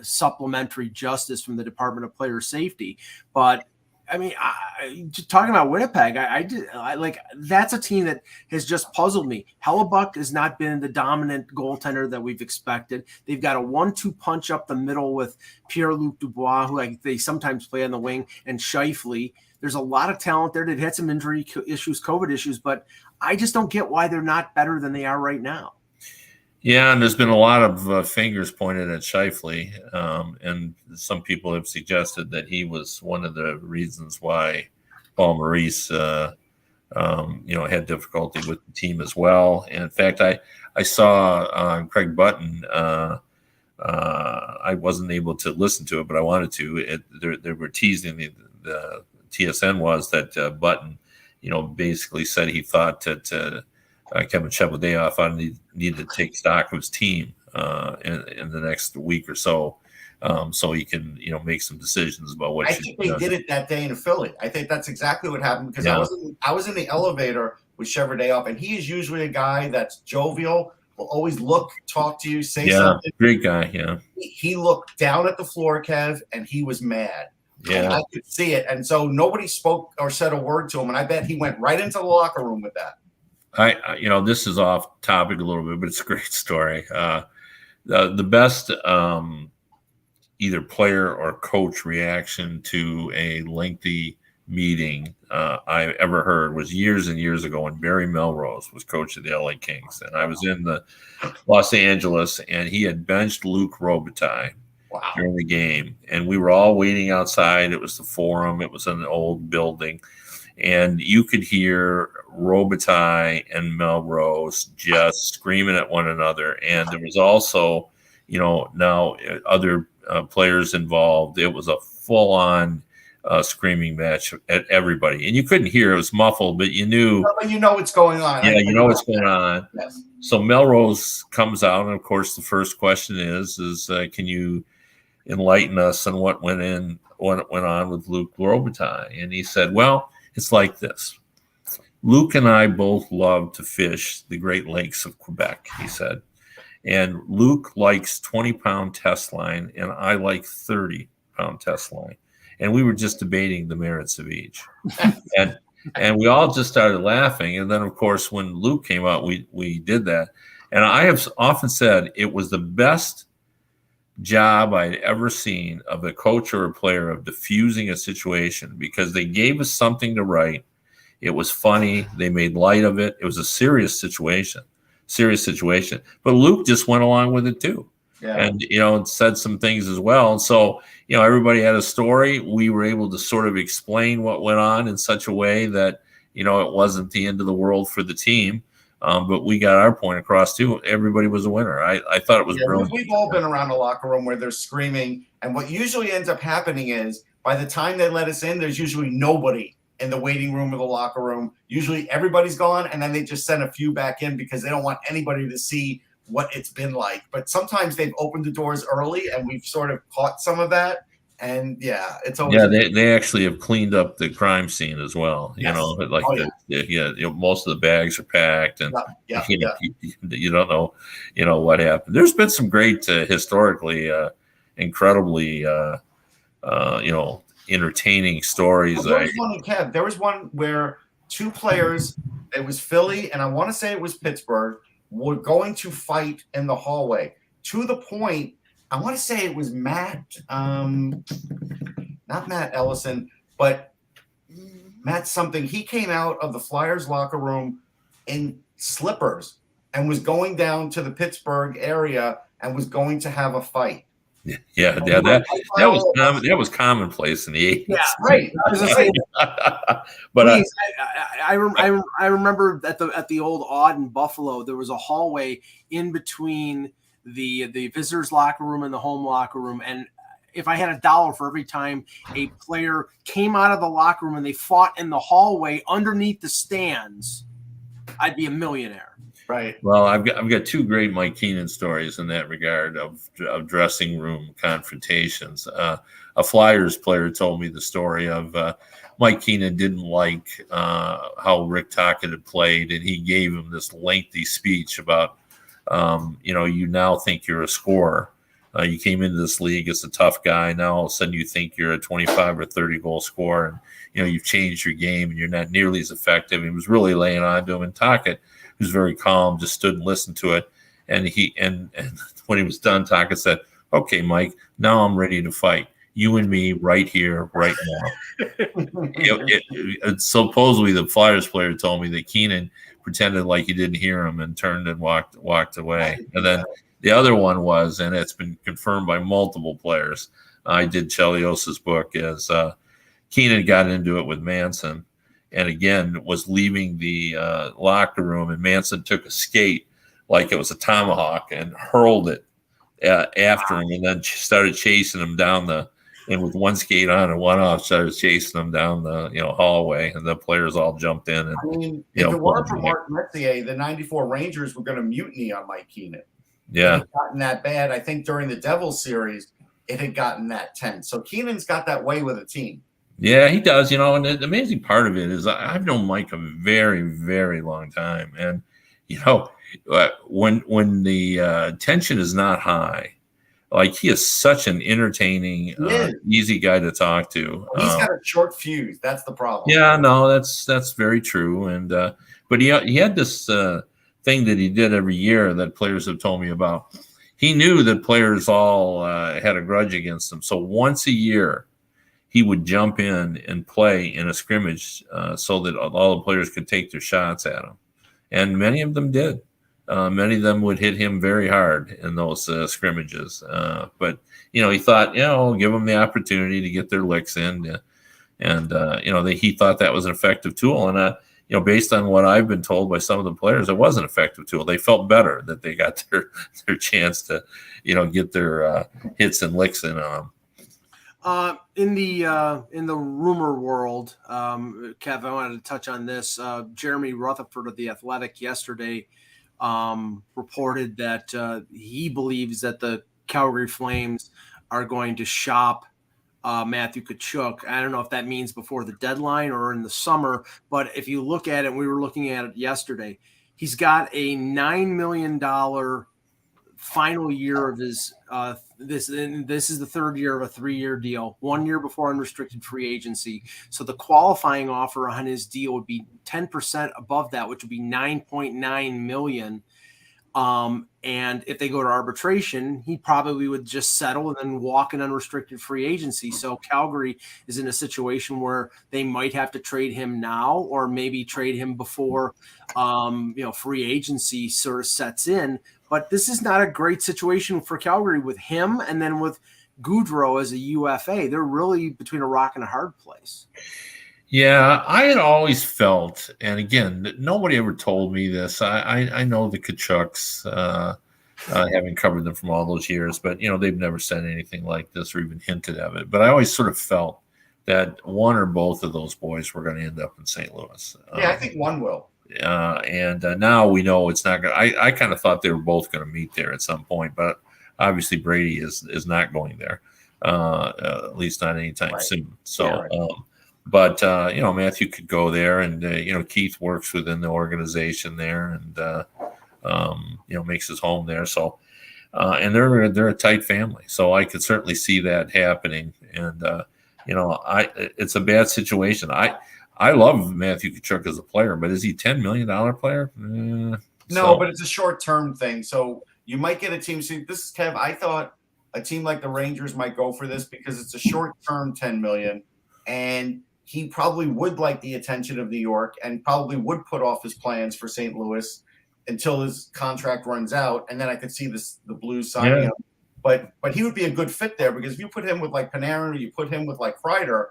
supplementary justice from the Department of Player Safety. But I mean, talking about Winnipeg, I that's a team that has just puzzled me. Hellebuck has not been the dominant goaltender that we've expected. They've got a 1-2 punch up the middle with Pierre-Luc Dubois, who they sometimes play on the wing, and Scheifele. There's a lot of talent there. They've had some injury issues, COVID issues, but I just don't get why they're not better than they are right now. Yeah, and there's been a lot of fingers pointed at Scheifele, and some people have suggested that he was one of the reasons why Paul Maurice, had difficulty with the team as well. And in fact, I saw Craig Button. I wasn't able to listen to it, but I wanted to. They were teasing the TSN was that Button, basically said he thought that. Kevin Cheveldayoff needed to take stock of his team in the next week or so he can, make some decisions about what. I think they did it that day in Philly. I think that's exactly what happened because I was in the elevator with Cheveldayoff, and he is usually a guy that's jovial, will always talk to you, say something. Great guy. Yeah, he looked down at the floor, Kev, and he was mad. Yeah, and I could see it, and so nobody spoke or said a word to him, and I bet he went right into the locker room with that. This is off topic a little bit, but it's a great story. The best either player or coach reaction to a lengthy meeting I ever heard was years and years ago when Barry Melrose was coach of the LA Kings. And I was in the Los Angeles, and he had benched Luc Robitaille during the game. And we were all waiting outside. It was the Forum. It was an old building. And you could hear Robitaille and Melrose just screaming at one another. And there was also, now other players involved. It was a full-on screaming match at everybody. And you couldn't hear. It was muffled, but you knew. But you know what's going on. Yeah, you know what's going on. Yes. So Melrose comes out, and, of course, the first question is can you enlighten us on what went on with Luc Robitaille? And he said, well, it's like this. Luc and I both love to fish the Great Lakes of Quebec, he said. And Luc likes 20-pound test line, and I like 30-pound test line. And we were just debating the merits of each. and we all just started laughing. And then, of course, when Luc came out, we did that. And I have often said it was the best job I'd ever seen of a coach or a player of diffusing a situation, because they gave us something to write. It was funny. They made light of it. It was a serious situation. But Luc just went along with it too. Yeah. And, said some things as well. And so, everybody had a story. We were able to sort of explain what went on in such a way that, it wasn't the end of the world for the team. But we got our point across too. Everybody was a winner. I thought it was brilliant. We've all been around a locker room where they're screaming. And what usually ends up happening is by the time they let us in, there's usually nobody in the waiting room or the locker room. Usually everybody's gone, and then they just send a few back in because they don't want anybody to see what it's been like. But sometimes they've opened the doors early, and we've sort of caught some of that. And it's always they actually have cleaned up the crime scene as well. Yes. Most of the bags are packed, and you don't know, what happened. There's been some great historically, incredibly, entertaining stories. There was one where two players, it was Philly, and I want to say it was Pittsburgh, were going to fight in the hallway to the point. I want to say it was Matt, not Matt Ellison, but Matt something. He came out of the Flyers locker room in slippers and was going down to the Pittsburgh area and was going to have a fight. That was commonplace in the 80s. Yeah, right. But I remember at the old Odd in Buffalo, there was a hallway in between the visitors locker room and the home locker room, and if I had $1 for every time a player came out of the locker room and they fought in the hallway underneath the stands, I'd be a millionaire. Right. Well, I've got two great Mike Keenan stories in that regard of dressing room confrontations. A Flyers player told me the story of Mike Keenan didn't like how Rick Tocchet had played, and he gave him this lengthy speech about you now think you're a scorer. You came into this league as a tough guy. Now all of a sudden you think you're a 25 or 30 goal scorer, and you've changed your game and you're not nearly as effective. He was really laying on to him, and Tocchet, who's very calm, just stood and listened to it. And and when he was done, Tocchet said, "Okay, Mike, now I'm ready to fight. You and me right here, right now." Supposedly the Flyers player told me that Keenan pretended like he didn't hear him and turned and walked away. And then the other one was, and it's been confirmed by multiple players, I did Chelios's book, is Keenan got into it with Manson, and again was leaving the locker room, and Manson took a skate like it was a tomahawk and hurled it after him, and then started chasing him down and with one skate on and one off, started chasing him down the hallway, and the players all jumped in. And if it weren't for Mark Messier, the '94 Rangers were going to mutiny on Mike Keenan. Yeah, it had gotten that bad. I think during the Devils series, it had gotten that tense. So Keenan's got that way with a team. Yeah, he does. And the amazing part of it is I've known Mike a very, very long time, and when the tension is not high, like he is such an entertaining, easy guy to talk to. He's got a short fuse. That's the problem. Yeah, no, that's very true. And but he had this thing that he did every year that players have told me about. He knew that players all had a grudge against him, so once a year he would jump in and play in a scrimmage so that all the players could take their shots at him. And many of them did. Many of them would hit him very hard in those scrimmages. But, he thought, give them the opportunity to get their licks in. He thought that was an effective tool. And, based on what I've been told by some of the players, it was an effective tool. They felt better that they got their chance to, get their hits and licks in on them. In the rumor world, Kev, I wanted to touch on this. Jeremy Rutherford of The Athletic yesterday reported that he believes that the Calgary Flames are going to shop Matthew Tkachuk. I don't know if that means before the deadline or in the summer, but if you look at it, we were looking at it yesterday, he's got a $9 million final year of his this is the third year of a 3-year deal, 1 year before unrestricted free agency. So the qualifying offer on his deal would be 10% above that, which would be $9.9 million. And if they go to arbitration, he probably would just settle and then walk in unrestricted free agency. So Calgary is in a situation where they might have to trade him now, or maybe trade him before, free agency sort of sets in. But this is not a great situation for Calgary with him, and then with Gaudreau as a UFA. They're really between a rock and a hard place. Yeah, I had always felt, and again, nobody ever told me this. I know the Tkachuks, having covered them from all those years, but they've never said anything like this or even hinted at it. But I always sort of felt that one or both of those boys were going to end up in St. Louis. Yeah, I think one will. And now we know it's not going to. I kind of thought they were both going to meet there at some point, but obviously Brady is not going there, at least not anytime soon. So. Yeah, right. But Matthew could go there, and Keith works within the organization there, and makes his home there. So, and they're a tight family, so I could certainly see that happening. And it's a bad situation. I love Matthew Tkachuk as a player, but is he $10 million player? No, but it's a short-term thing. So you might get a team. See, this is Kev. I thought a team like the Rangers might go for this because it's a short-term $10 million, and he probably would like the attention of New York and probably would put off his plans for St. Louis until his contract runs out. And then I could see the Blues signing him. But he would be a good fit there, because if you put him with like Panarin, or you put him with like Kreider,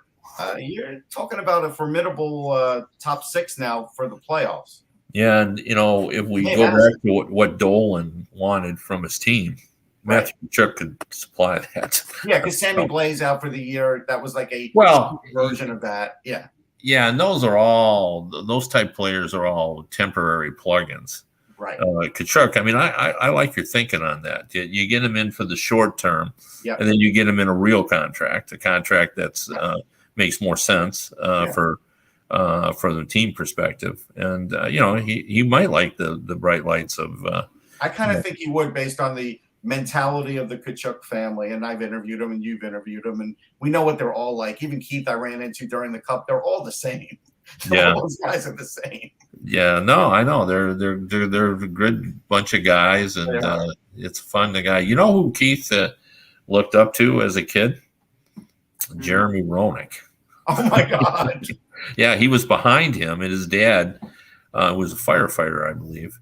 you're talking about a formidable top 6 now for the playoffs. Yeah, and if we go back to what Dolan wanted from his team, Matthew Tkachuk could supply that. Yeah, because Sammy Blais out for the year. That was like a version of that. Yeah. Yeah, and those type players are all temporary plugins. Right. Tkachuk, I mean, I like your thinking on that. You get him in for the short term, and then you get him in a real contract, a contract that's makes more sense for the team perspective. And he might like the bright lights of. I kind of think he would, based on the mentality of the Tkachuk family, and I've interviewed them and you've interviewed them, and we know what they're all like. Even Keith I ran into during the Cup, they're all the same. All those guys are the same. Yeah, no, I know they're a good bunch of guys, and it's fun to guy. You know who Keith looked up to as a kid? Jeremy Roenick. Oh my God. Yeah, he was behind him, and his dad was a firefighter, I believe.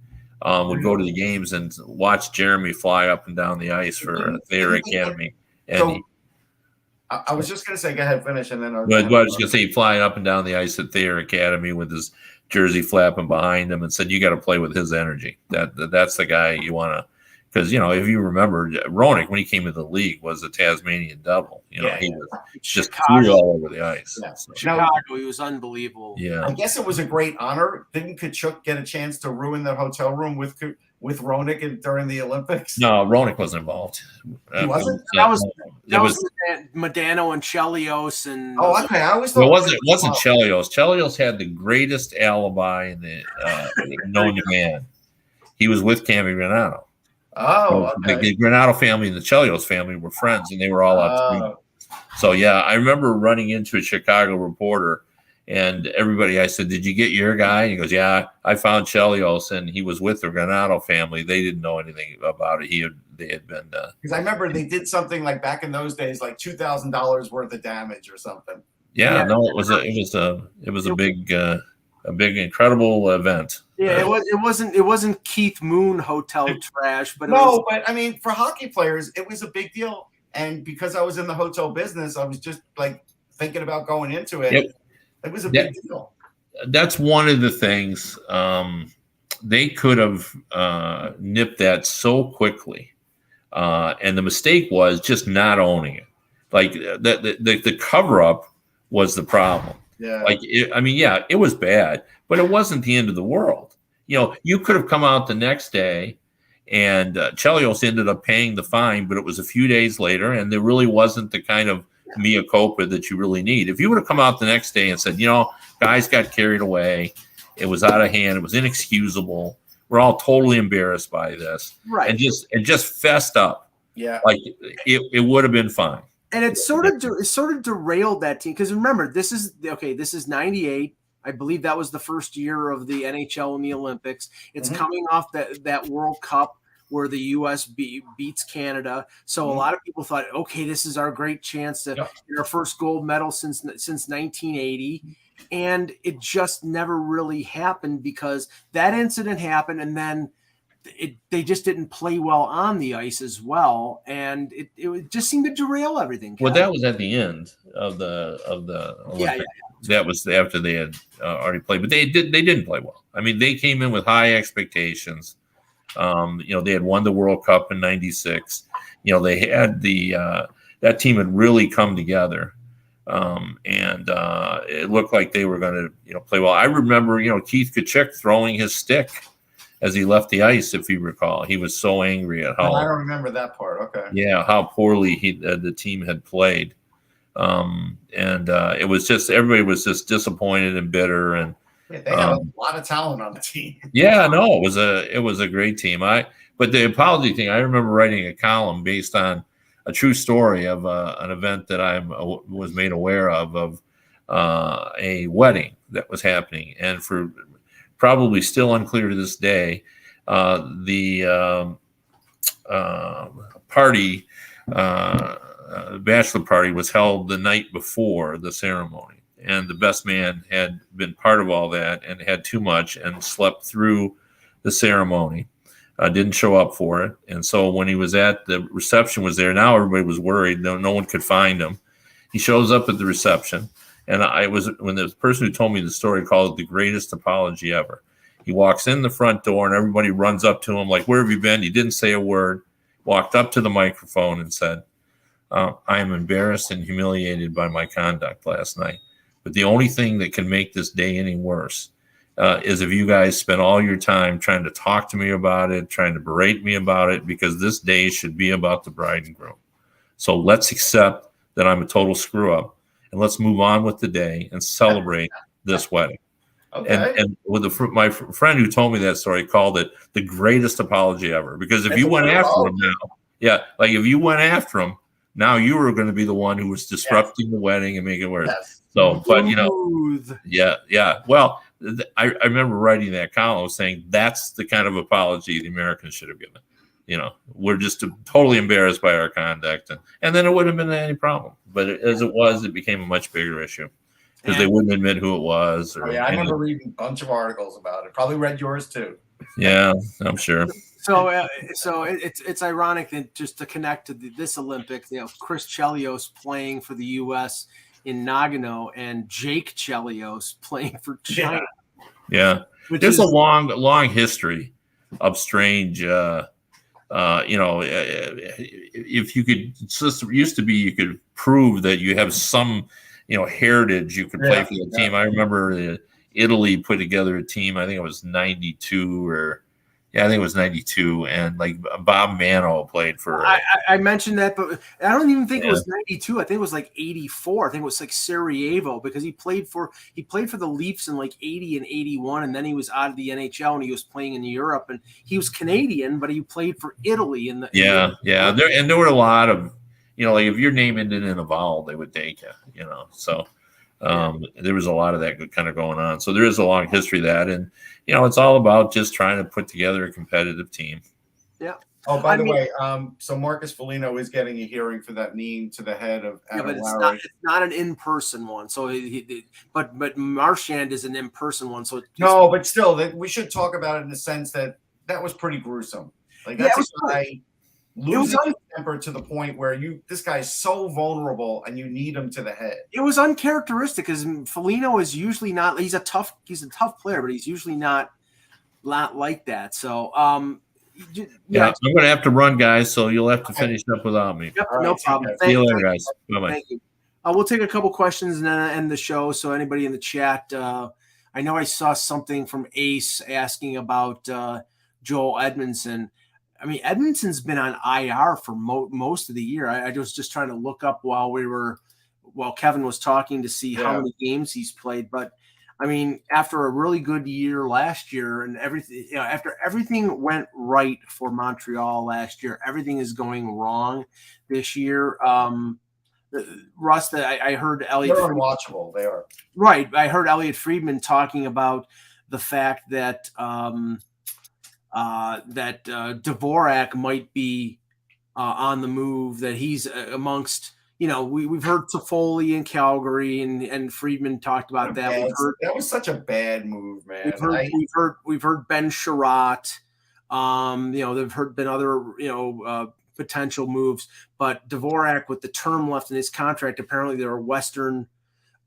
Would go to the games and watch Jeremy fly up and down the ice for Thayer Academy. And I was just going to say, go ahead, finish, and then I was going to say, flying up and down the ice at Thayer Academy with his jersey flapping behind him, and said, "You got to play with his energy. That's the guy you want to." Because if you remember, Roenick, when he came into the league, was a Tasmanian devil. He was just flew all over the ice. Yeah. So. Chicago, he was unbelievable. Yeah, I guess it was a great honor. Didn't Tkachuk get a chance to ruin the hotel room with Roenick during the Olympics? No, Roenick wasn't involved. He wasn't. That was Modano and Chelios and. Oh, okay. I always thought it wasn't Chelios. Chelios had the greatest alibi in the known to man. He was with Cammy Granato. Oh, okay. The Granato family and the Chelios family were friends, and they were all out to meet. So, yeah, I remember running into a Chicago reporter, and I said, "Did you get your guy?" And he goes, "Yeah, I found Chelios, and he was with the Granato family. They didn't know anything about it. they had been. Because I remember they did something like back in those days, like $2,000 worth of damage or something. Yeah, no, it was a big incredible event. Yeah, it wasn't Keith Moon hotel trash, but but I mean, for hockey players, it was a big deal. And because I was in the hotel business, I was just like thinking about going into it. Yep. It was a big deal. That's one of the things. They could have nipped that so quickly, and the mistake was just not owning it. Like the cover up was the problem. Yeah. It was bad, but it wasn't the end of the world. You could have come out the next day, and Chelios ended up paying the fine, but it was a few days later, and there really wasn't the kind of mea culpa that you really need. If you would have come out the next day and said, guys got carried away, it was out of hand, it was inexcusable, we're all totally embarrassed by this, right, and just fessed up, like it would have been fine. And it sort of derailed that team, because remember, this is 98. I believe that was the first year of the NHL and the Olympics. It's coming off that World Cup where the U.S. beats Canada. So a lot of people thought, okay, this is our great chance to get our first gold medal since 1980. And it just never really happened because that incident happened, and then they just didn't play well on the ice as well, and it just seemed to derail everything. Well, that was at the end of the Olympics. Yeah. That was after they had already played, but they didn't play well. I mean, they came in with high expectations. They had won the World Cup in '96. They had that team had really come together, and it looked like they were going to play well. I remember Keith Tkachuk throwing his stick as he left the ice, if you recall. He was so angry at how I don't remember that part. Okay. Yeah, how poorly the team had played. It was just everybody was just disappointed and bitter, and they had a lot of talent on the team. Yeah, no, it was a great team. But the apology thing, I remember writing a column based on a true story of an event that I was made aware of a wedding that was happening, and for probably still unclear to this day, the party. Bachelor party was held the night before the ceremony, and the best man had been part of all that and had too much and slept through the ceremony, didn't show up for it. And so when he was at the reception was there, now everybody was worried. No one could find him. He shows up at the reception, and when the person who told me the story called it the greatest apology ever. He walks in the front door and everybody runs up to him like, "Where have you been?" He didn't say a word, walked up to the microphone and said, I am embarrassed and humiliated by my conduct last night. But the only thing that can make this day any worse is if you guys spend all your time trying to talk to me about it, trying to berate me about it, because this day should be about the bride and groom. So let's accept that I'm a total screw up, and let's move on with the day and celebrate this wedding. Okay. And with my friend who told me that story called it the greatest apology ever. Because if you went after him now, if you went after him, now you were going to be the one who was disrupting the wedding and making it worse. Yes. So, but Well, I remember writing that column saying that's the kind of apology the Americans should have given. We're just totally embarrassed by our conduct, and then it wouldn't have been any problem. But as it was, it became a much bigger issue because they wouldn't admit who it was. I remember reading a bunch of articles about it. Probably read yours too. Yeah, I'm sure. So it's ironic that just to connect to this Olympics, Chris Chelios playing for the U.S. in Nagano and Jake Chelios playing for China. Yeah. There's a long history of strange. If you could, used to be you could prove that you have some heritage, you could play for the team. I remember Italy put together a team. I think it was 92 I think it was 92, and like Bob Mano played for. I mentioned that, but I don't even think it was 92. I think it was like 84. I think it was like Sarajevo because he played for the Leafs in like 80 and 81, and then he was out of the NHL and he was playing in Europe, and he was Canadian, but he played for Italy in the. There were a lot of like if your name ended in a vowel, they would take you. So. There was a lot of that kind of going on. So there is a long history of that. And, it's all about just trying to put together a competitive team. Yeah. Oh, by the way, so Marcus Foligno is getting a hearing for that knee to the head of Adam but Lowry. it's not an in-person one. So, but Marchand is an in-person one. So no, but still, we should talk about it in the sense that was pretty gruesome. Like that's a guy losing his temper to the point where this guy is so vulnerable and you need him to the head. It was uncharacteristic because Foligno is usually not. He's a tough player, but he's usually not like that. So, yeah, I'm going to have to run, guys. So you'll have to finish up without me. Yep, no problem. See you later, guys. Bye-bye. Thank you. We'll take a couple questions and then end the show. So anybody in the chat, I know I saw something from Ace asking about Joel Edmondson. I mean, Edmonton's been on IR for most of the year. I was just trying to look up while Kevin was talking to see how many games he's played. But I mean, after a really good year last year and everything, after everything went right for Montreal last year, everything is going wrong this year. Russ, I heard Elliot. They're unwatchable. They are. Right. I heard Elliot Friedman talking about the fact that Dvorak might be on the move, that he's amongst, we've heard Toffoli in Calgary and Friedman talked about that. That was such a bad move, man. We've heard Ben Sherratt. There've been other, potential moves, but Dvorak, with the term left in his contract, apparently there are Western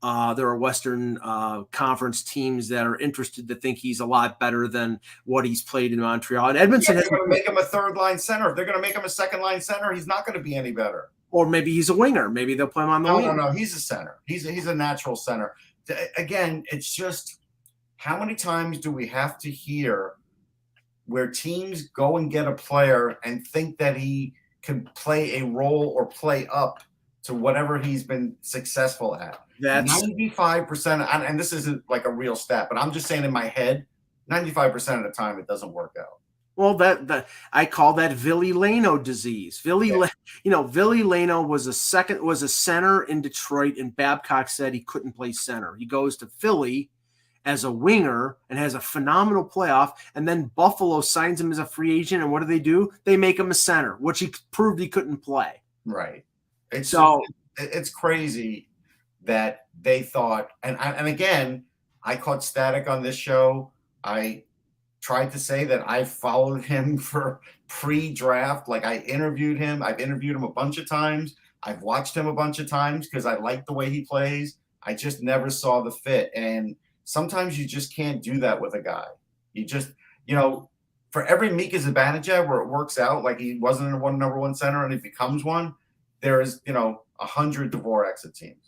Conference teams that are interested to think he's a lot better than what he's played in Montreal. And Edmonton is going to make him a third line center. If they're going to make him a second line center, he's not going to be any better. Or maybe he's a winger. Maybe they'll play him on the wing. No. He's a center. He's a natural center. Again, it's just, how many times do we have to hear where teams go and get a player and think that he can play a role or play up to whatever he's been successful at? That's 95%, and this isn't like a real stat, but I'm just saying in my head, 95% of the time it doesn't work out. Well, that I call that Ville Laino disease. Ville Laino was a center in Detroit, and Babcock said he couldn't play center. He goes to Philly as a winger and has a phenomenal playoff, and then Buffalo signs him as a free agent, and what do? They make him a center, which he proved he couldn't play. Right. It's crazy that they thought, and again, I caught static on this show. I tried to say that I followed him for pre-draft. Like, I interviewed him. I've interviewed him a bunch of times. I've watched him a bunch of times because I like the way he plays. I just never saw the fit. And sometimes you just can't do that with a guy. You just, for every Mika Zibanejad where it works out, like he wasn't a number one center and he becomes one, there is, 100 Dvoraks at teams.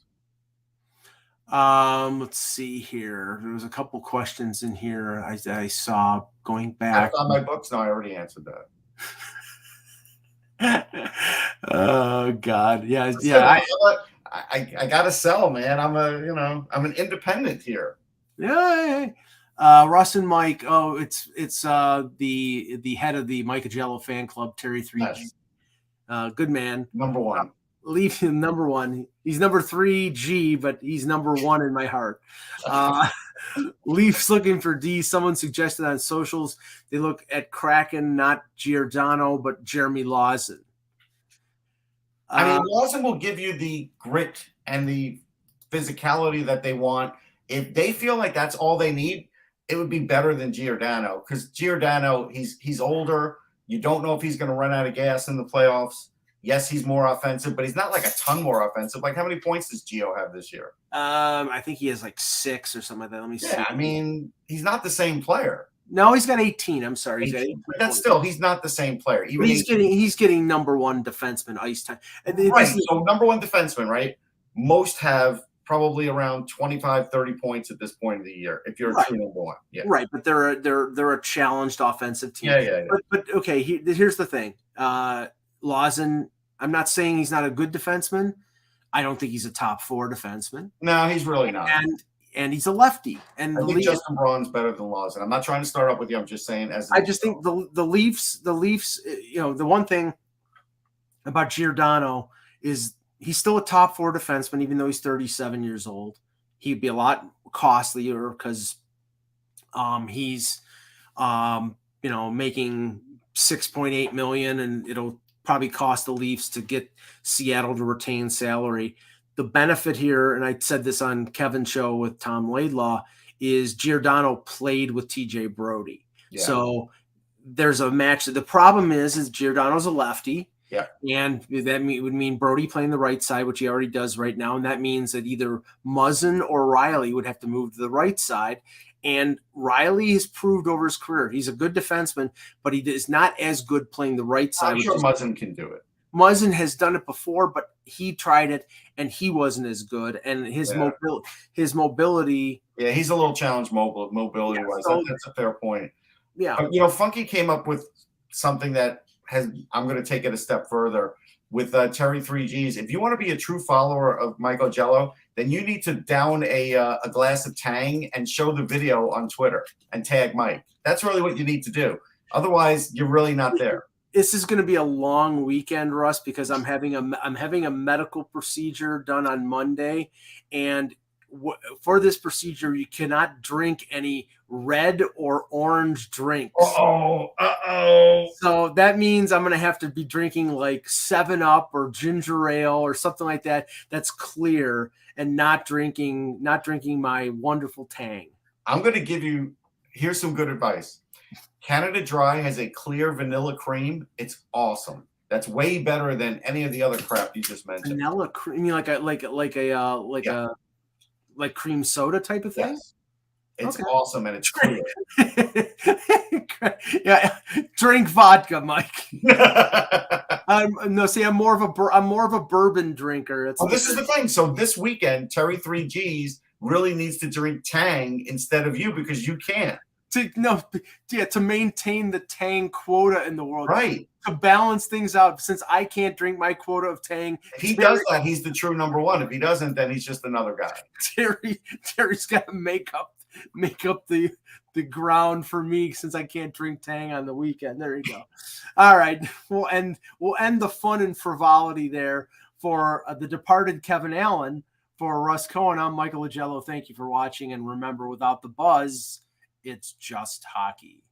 Let's see here. There was a couple questions in here I saw going back. On my books? No, I already answered that. Oh God. Yeah. I gotta sell, man. I'm an independent here. Yeah. Russ and Mike. Oh, it's the head of the Mike Agello fan club, Terry 3G. Yes. Good man. Number one. Leave him number one. He's number 3G, but he's number one in my heart. Leafs looking for D. Someone suggested on socials they look at Kraken, not Giordano, but Jeremy Lawson. Lawson will give you the grit and the physicality that they want. If they feel like that's all they need, it would be better than Giordano, because Giordano, he's older. You don't know if he's going to run out of gas in the playoffs. Yes, he's more offensive, but he's not like a ton more offensive. Like, how many points does Gio have this year? I think he has like 6 or something like that. Let me see. Yeah, he's not the same player. No, he's got 18. I'm sorry. He's got 18. But that's still, he's not the same player. Even he's getting number one defenseman ice time. Right. So number one defenseman, right? Most have probably around 25, 30 points at this point of the year if you're a true number one. Yeah. Right, but they're a challenged offensive team. Yeah. But okay, here's the thing. Lawson, I'm not saying he's not a good defenseman. I don't think he's a top 4 defenseman. No, he's really not. And he's a lefty. And I think Justin Braun's better than Lawson. I'm not trying to start up with you. I'm just saying I just think the Leafs, the one thing about Giordano is he's still a top 4 defenseman, even though he's 37 years old. He'd be a lot costlier because he's making $6.8 million, and it'll probably cost the Leafs to get Seattle to retain salary. The benefit here, and I said this on Kevin's show with Tom Laidlaw, is Giordano played with TJ Brody. Yeah. So there's a match. The problem is Giordano's a lefty. Yeah. And that would mean Brody playing the right side, which he already does right now. And that means that either Muzzin or Riley would have to move to the right side. And Riley has proved over his career he's a good defenseman, but he is not as good playing the right side. I'm sure Muzzin can do it. Muzzin has done it before, but he tried it and he wasn't as good. And his mobility. Yeah, he's a little challenged mobility wise. So, that's a fair point. Yeah. But, Funky came up with something that I'm going to take it a step further with Terry 3Gs. If you want to be a true follower of Mike Ogello, then you need to down a glass of Tang and show the video on Twitter and tag Mike. That's really what you need to do. Otherwise, you're really not there. This is going to be a long weekend, Russ, because I'm having a medical procedure done on Monday, and for this procedure, you cannot drink any red or orange drinks. So that means I'm going to have to be drinking like 7-Up or ginger ale or something like that. That's clear, and not drinking my wonderful Tang. I'm going to here's some good advice. Canada Dry has a clear vanilla cream. It's awesome. That's way better than any of the other crap you just mentioned. Vanilla cream, you mean like cream soda type of thing? Yes. It's awesome and it's clear. Yeah, drink vodka, Mike. I'm more of a bourbon drinker. This is the thing. So this weekend, Terry 3Gs really needs to drink Tang instead of you because you can't. To maintain the Tang quota in the world, right? To balance things out, since I can't drink my quota of Tang. If he does that, he's the true number one. If he doesn't, then he's just another guy. Terry's got to make up the ground for me since I can't drink Tang on the weekend. There you go. All right, we'll end the fun and frivolity there for the departed Kevin Allen. For Russ Cohen, I'm Michael Ogello. Thank you for watching, and remember, without the buzz, it's just hockey.